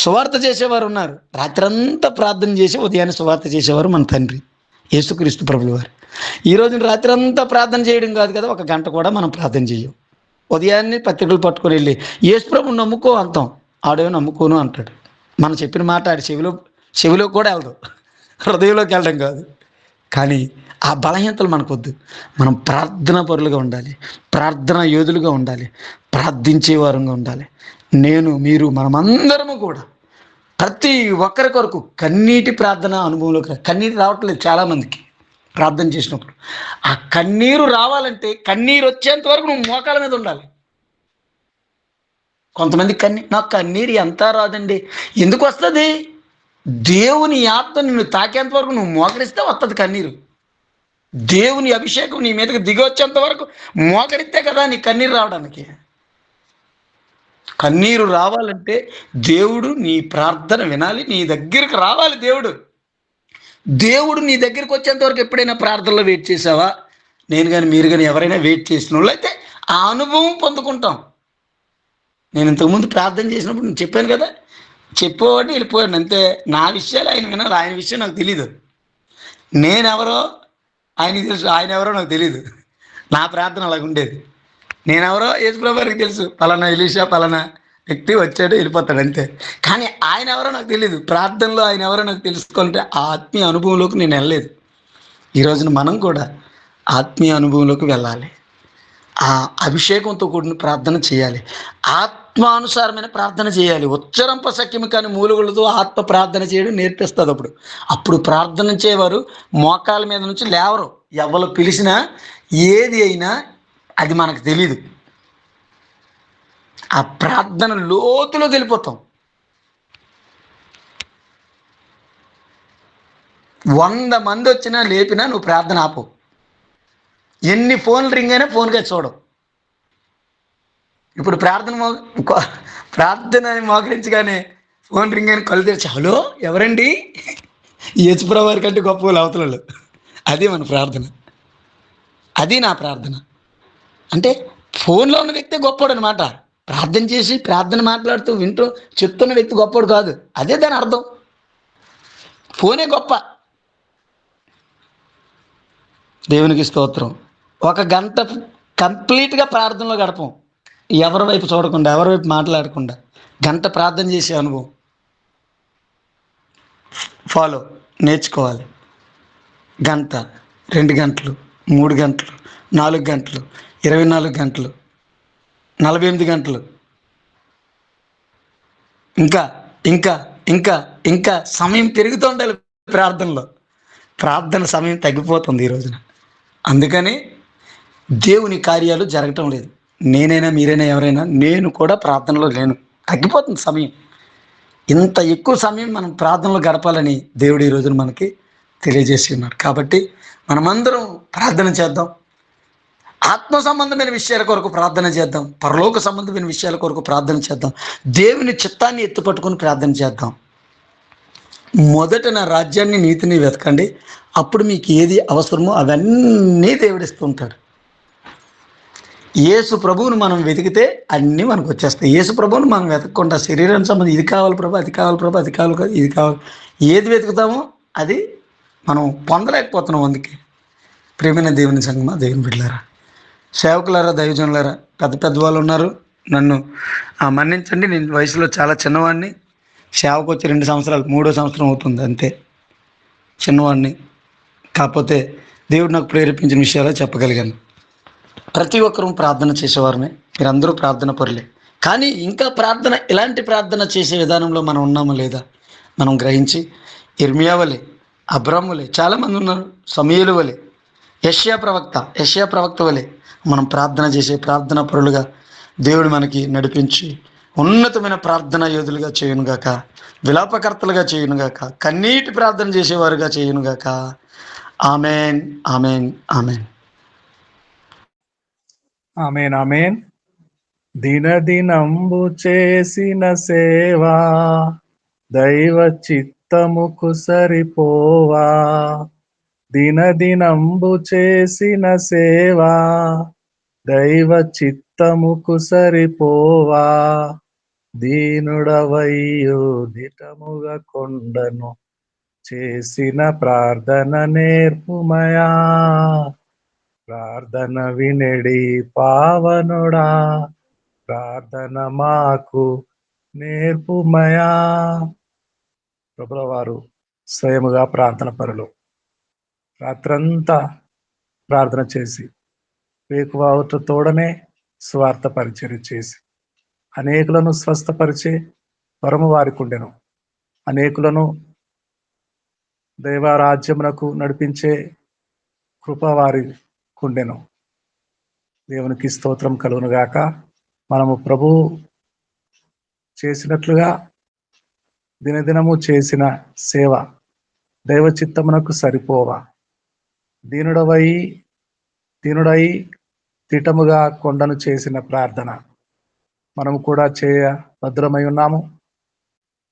సువార్త చేసేవారు ఉన్నారు, రాత్రంతా ప్రార్థన చేసి ఉదయాన్నే సువార్త చేసేవారు మన తండ్రి యేసుక్రీస్తు ప్రభులు వారు. ఈ రోజున రాత్రి అంతా ప్రార్థన చేయడం కాదు కదా, 1 గంట కూడా మనం ప్రార్థన చేయం. ఉదయాన్నే పత్రికలు పట్టుకొని వెళ్ళి యేసు ప్రభుని నమ్ముకో అంటాం, ఆడేమో నమ్ముకోను అంటాడు. మనం చెప్పిన మాట ఆడి చెవిలో కూడా వెళ్దాం, హృదయంలోకి వెళ్ళడం కాదు. కానీ ఆ బలహీనతలు మనకొద్దు. మనం ప్రార్థనా పరులుగా ఉండాలి, ప్రార్థనా యోధులుగా ఉండాలి, ప్రార్థించే వారంగా ఉండాలి. మీరు మనమందరము కూడా ప్రతి ఒక్కరి కొరకు కన్నీటి ప్రార్థన అనుభవంలోకి. కన్నీరు రావట్లేదు చాలామందికి ప్రార్థన చేసినప్పుడు. ఆ కన్నీరు రావాలంటే కన్నీరు వచ్చేంత వరకు నువ్వు మోకాల మీద ఉండాలి. కొంతమంది నాకు కన్నీరు ఎంత రాదండి. ఎందుకు వస్తుంది? దేవుని ఆత్మ నిన్ను తాకేంత వరకు నువ్వు మోకరిస్తే వస్తుంది కన్నీరు. దేవుని అభిషేకం నీ మీదకి దిగి వచ్చేంత వరకు మోకరిస్తే కదా నీ కన్నీరు రావడానికి. కన్నీరు రావాలంటే దేవుడు నీ ప్రార్థన వినాలి, నీ దగ్గరికి రావాలి. దేవుడు నీ దగ్గరికి వచ్చేంత వరకు ఎప్పుడైనా ప్రార్థనలో వెయిట్ చేసావా? నేను కానీ మీరు కానీ ఎవరైనా వెయిట్ చేసిన వాళ్ళు అయితే ఆ అనుభవం పొందుకుంటాం. నేను ఇంతకుముందు ప్రార్థన చేసినప్పుడు నేను చెప్పాను కదా, చెప్పేవాడిని వెళ్ళిపోయాను అంతే. నా విషయాలు ఆయన వినాలి, ఆయన విషయం నాకు తెలీదు. నేనెవరో ఆయనకి తెలుసు, ఆయన ఎవరో నాకు తెలీదు. నా ప్రార్థన అలాగ ఉండేది. నేనెవరో యేసుప్రభు గారికి తెలుసు, పలానా ఎలీషా పలానా వ్యక్తి వచ్చాడు వెళ్ళిపోతాడు అంతే. కానీ ఆయన ఎవరో నాకు తెలియదు. ప్రార్థనలో ఆయన ఎవరో నాకు తెలుసుకోవాలంటే ఆ ఆత్మీయ అనుభవంలోకి నేను వెళ్ళలేదు. ఈ రోజున మనం కూడా ఆత్మీయ అనుభవంలోకి వెళ్ళాలి. ఆ అభిషేకంతో కూడిన ప్రార్థన చేయాలి. ఆత్మానుసారమైన ప్రార్థన చేయాలి. ఉచ్చరంప సఖ్యము కానీ మూలుగులతో ఆత్మ ప్రార్థన చేయడం నేర్పిస్తుంది. అప్పుడు ప్రార్థన చేయవారు మోకాళ్ళ మీద నుంచి లేవరు. ఎవరు పిలిచినా ఏది అయినా అది మనకు తెలీదు. ఆ ప్రార్థన లోతులో వెళ్ళిపోతాం. 100 మంది వచ్చినా లేపినా నువ్వు ప్రార్థన ఆపు. ఎన్ని ఫోన్లు రింగ్ అయినా ఫోన్గా చూడవు. ఇప్పుడు ప్రార్థన మోకరించగానే ఫోన్ రింగ్ అయిన కళ్ళు తెరిచి హలో ఎవరండి, యేసుప్రభు వారి కంటే గొప్ప వాళ్ళు అవతలలో. అది మన ప్రార్థన. అది నా ప్రార్థన. అంటే ఫోన్లో ఉన్న వ్యక్తే గొప్పవాడు అనమాట. ప్రార్థన చేసి ప్రార్థన మాట్లాడుతూ వింటూ చెప్తున్న వ్యక్తి గొప్పవాడు కాదు. అదే దాని అర్థం. ఫోనే గొప్ప. దేవునికి స్తోత్రం. 1 గంట కంప్లీట్గా ప్రార్థనలో గడపం. ఎవరి వైపు చూడకుండా, ఎవరి వైపు మాట్లాడకుండా గంట ప్రార్థన చేసే అనుభవం ఫాలో నేర్చుకోవాలి. గంట, 2 గంటలు, 3 గంటలు, 4 గంటలు, 24 గంటలు, 48 గంటలు, ఇంకా ఇంకా ఇంకా ఇంకా సమయం పెరుగుతూ ఉండాలి ప్రార్థనలో. ప్రార్థన సమయం తగ్గిపోతుంది ఈ రోజున. అందుకని దేవుని కార్యాలు జరగటం లేదు. నేనైనా మీరైనా ఎవరైనా, నేను కూడా ప్రార్థనలో లేను. తగ్గిపోతుంది సమయం. ఇంత ఎక్కువ సమయం మనం ప్రార్థనలో గడపాలని దేవుడు ఈ రోజున మనకి తెలియజేసి ఉన్నాడు. కాబట్టి మనమందరం ప్రార్థన చేద్దాం. ఆత్మ సంబంధమైన విషయాల కొరకు ప్రార్థన చేద్దాం. పరలోక సంబంధమైన విషయాల కొరకు ప్రార్థన చేద్దాం. దేవుని చిత్తాన్ని ఎత్తుపట్టుకొని ప్రార్థన చేద్దాం. మొదట నా రాజ్యాన్ని, నీతిని వెతకండి, అప్పుడు మీకు ఏది అవసరమో అవన్నీ దేవుడిస్తుంటాడు. యేసు ప్రభువును మనం వెతికితే అన్నీ మనకు వచ్చేస్తాయి. యేసు ప్రభువును మనం వెతకకుండా శరీరం సంబంధం ఇది కావాలి ప్రభు, అది కావాలి ప్రభు, అది కావాలి కాదు, ఇది కావాలి, ఏది వెతుకుతామో అది మనం పొందలేకపోతున్నాం. అందుకే ప్రేమైన దేవుని సంగమా, దేవుని బిడ్డలారా, సేవకులారా, దైవజనులారా, పెద్ద పెద్దవాళ్ళు ఉన్నారు, నన్ను మన్నించండి. నేను వయసులో చాలా చిన్నవాడిని. సేవకు వచ్చి 2 సంవత్సరాలు, 3వ సంవత్సరం అవుతుంది, అంతే. చిన్నవాడిని. కాకపోతే దేవుడు నాకు ప్రేరేపించిన విషయాలు చెప్పగలిగాను. ప్రతి ఒక్కరూ ప్రార్థన చేసేవారమే. మీరందరూ ప్రార్థన పరులే. కానీ ఇంకా ప్రార్థన, ఇలాంటి ప్రార్థన చేసే విధానంలో మనం ఉన్నామో లేదా మనం గ్రహించి, ఇర్మియా వలె, అబ్రాము వలె చాలామంది ఉన్నారు, సమూయేలు వలె, యెషయా ప్రవక్త వలె మనం ప్రార్థన చేసే ప్రార్థన పరులుగా దేవుడు మనకి నడిపించి ఉన్నతమైన ప్రార్థన యోధులుగా చేయునుగాక, విలాపకర్తలుగా చేయునుగాక, కన్నీటి ప్రార్థన చేసేవారుగా చేయునుగాక. Amen, amen, amen. Amen, amen. దినదినంబు చేసిన సేవా దైవ చిత్తముకు సరిపోవా. దినదినంబు చేసిన సేవా దైవ చిత్తముకు సరిపోవా. దీనుడవయ్యు దిటముగా కొండను చేసిన ప్రార్థన నేర్పుమయా. ప్రార్థన వినడి పావనుడా, ప్రార్థన మాకు నేర్పుమయా. ప్రభుల వారు స్వయముగా ప్రార్థన పరులు. రాత్రంతా ప్రార్థన చేసి వేకువతో తోడనే స్వార్థ పరిచర్య చేసి అనేకులను స్వస్థపరిచే వరము వారికి ఉండెను. అనేకులను దైవరాజ్యమునకు నడిపించే కృప వారి కుండెను. దేవునికి స్తోత్రం కలుగును గాక. మనము ప్రభు చేసినట్లుగా దినదినము చేసిన సేవ దైవ చిత్తమునకు సరిపోవా. దీనుడై తిటముగా కొండను చేసిన ప్రార్థన మనము కూడా చేయ భద్రమై ఉన్నాము.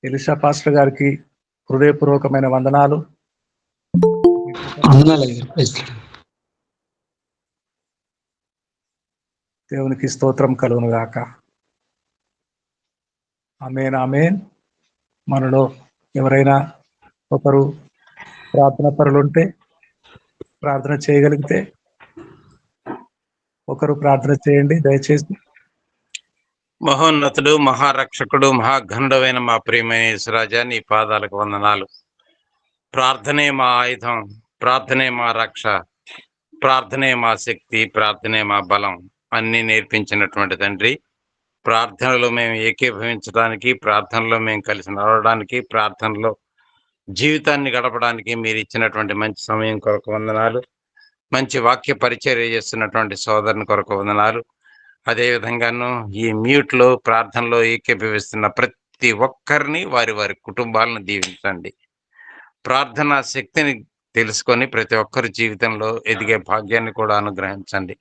ఎలీషా పాస్టర్ గారికి హృదయపూర్వకమైన వందనాలు. దేవునికి స్తోత్రం కలుగును గాక. ఆమేన్, ఆమేన్. మనలో ఎవరైనా ఒకరు ప్రార్థన పరులుంటే ప్రార్థన చేయగలిగితే ఒకరు ప్రార్థన చేయండి దయచేసి. మహోన్నతుడు, మహారక్షకుడు, మహాఘనుడమైన మా ప్రియమైన యేసురాజా, నీ పాదాలకు వందనాలు. ప్రార్థనే మా ఆయుధం, ప్రార్థనే మా రక్ష, ప్రార్థనే మా శక్తి, ప్రార్థనే మా బలం. అన్ని నేర్పించినటువంటి తండ్రి, ప్రార్థనలో మేము ఏకీభవించడానికి, ప్రార్థనలో మేము కలిసి నడవడానికి, ప్రార్థనలో జీవితాన్ని గడపడానికి మీరు ఇచ్చినటువంటి మంచి సమయం కొరకు వందనాలు. మంచి వాక్య పరిచర్య చేస్తున్నటువంటి సోదరుని కొరకు వందనాలు. అదేవిధంగాను ఈ మ్యూట్లో ప్రార్థనలో ఏకీభవిస్తున్న ప్రతి ఒక్కరిని, వారి వారి కుటుంబాలను దీవించండి. ప్రార్థనా శక్తిని తెలుసుకొని ప్రతి ఒక్కరి జీవితంలో ఎదిగే భాగ్యాన్ని కూడా అనుగ్రహించండి.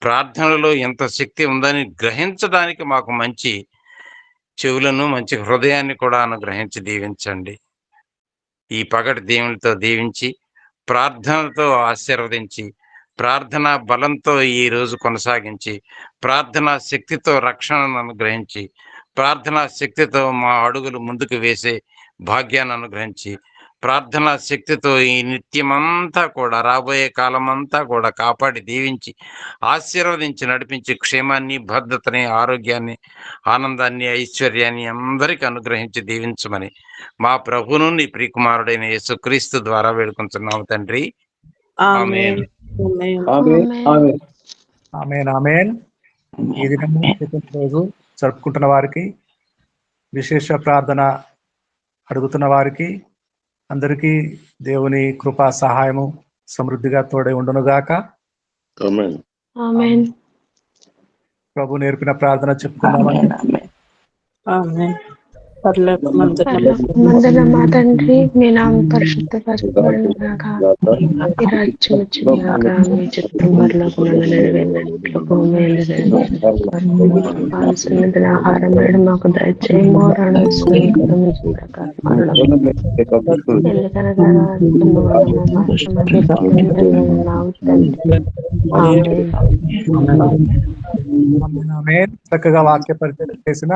ప్రార్థనలో ఎంత శక్తి ఉందని గ్రహించడానికి మాకు మంచి చెవులను, మంచి హృదయాన్ని కూడా అనుగ్రహించి దీవించండి. ఈ పగటి దేవునితో దీవించి, ప్రార్థనతో ఆశీర్వదించి, ప్రార్థనా బలంతో ఈ రోజు కొనసాగించి, ప్రార్థనా శక్తితో రక్షణను అనుగ్రహించి, ప్రార్థనా శక్తితో మా అడుగులు ముందుకు వేసే భాగ్యాన్ని అనుగ్రహించి, ప్రార్థనా శక్తితో ఈ నిత్యమంతా కూడా, రాబోయే కాలమంతా కూడా కాపాడి దీవించి, ఆశీర్వదించి నడిపించి, క్షేమాన్ని, భద్రతని, ఆరోగ్యాన్ని, ఆనందాన్ని, ఐశ్వర్యాన్ని అందరికీ అనుగ్రహించి దీవించమని మా ప్రభువును నీ ప్రియకుమారుడైన యేసుక్రీస్తు ద్వారా వేడుకుంటున్నాము తండ్రి. ఆమేన్. ఆమేన్ ఆమేన్. ఈ దినము రోజు జరుపుకుంటున్న వారికి, విశేష ప్రార్థన అడుగుతున్న వారికి అందరికీ దేవుని కృపా సహాయము సమృద్ధిగా తోడై ఉండునుగాక. ఆమేన్. ప్రభు నేర్పిన ప్రార్థన చెప్పుకుందామని. ఆమేన్. పరలోకమందున్న మందుల మా తండ్రి, మీ నామం పరిశుద్ధపరచబడునుగాక, మీ రాజ్యం వచ్చునుగాక, మీ చిత్తం పరలోకమందు నెరవేరినట్లు భూమి యందు నెరవేరును. కావలసిన ఆహారం నేడు మాకు దయచేయము, చక్కగా వాక్య పరిచయం చేసిన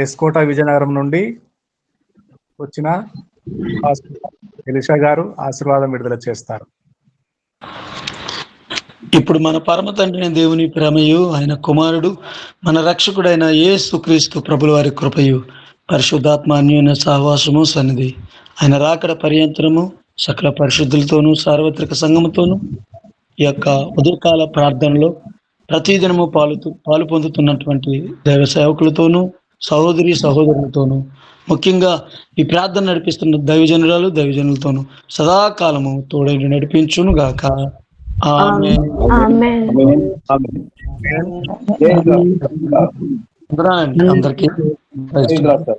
ఎస్కోట విజయనగరం నుండి వచ్చిన ఎలిషా గారు ఆశీర్వాదం విడుదల చేస్తారు. ఇప్పుడు మన పరమ తండ్రి దేవుని ప్రేమయు, ఆయన కుమారుడు మన రక్షకుడైన యేసుక్రీస్తు ప్రభుల వారి కృపయు, పరిశుద్ధాత్మ అన్యోన్య సహవాసము సన్నిధి, ఆయన రాకడ పర్యంతరము సకల పరిశుద్ధులతోనూ సార్వత్రిక సంఘముతోనూ ఈ యొక్క ఉదయకాల ప్రార్థనలో ప్రతిదినము పాలు పొందుతున్నటువంటి దైవ సేవకులతోనూ, సహోదరి సహోదరులతోనూ, ముఖ్యంగా ఈ ప్రార్థన నడిపిస్తున్న దైవజనులతోనూ సదాకాలము తోడై నడిపించును గాక. ఆమేన్. అందరికీ ప్రైజ్ లార్డ్.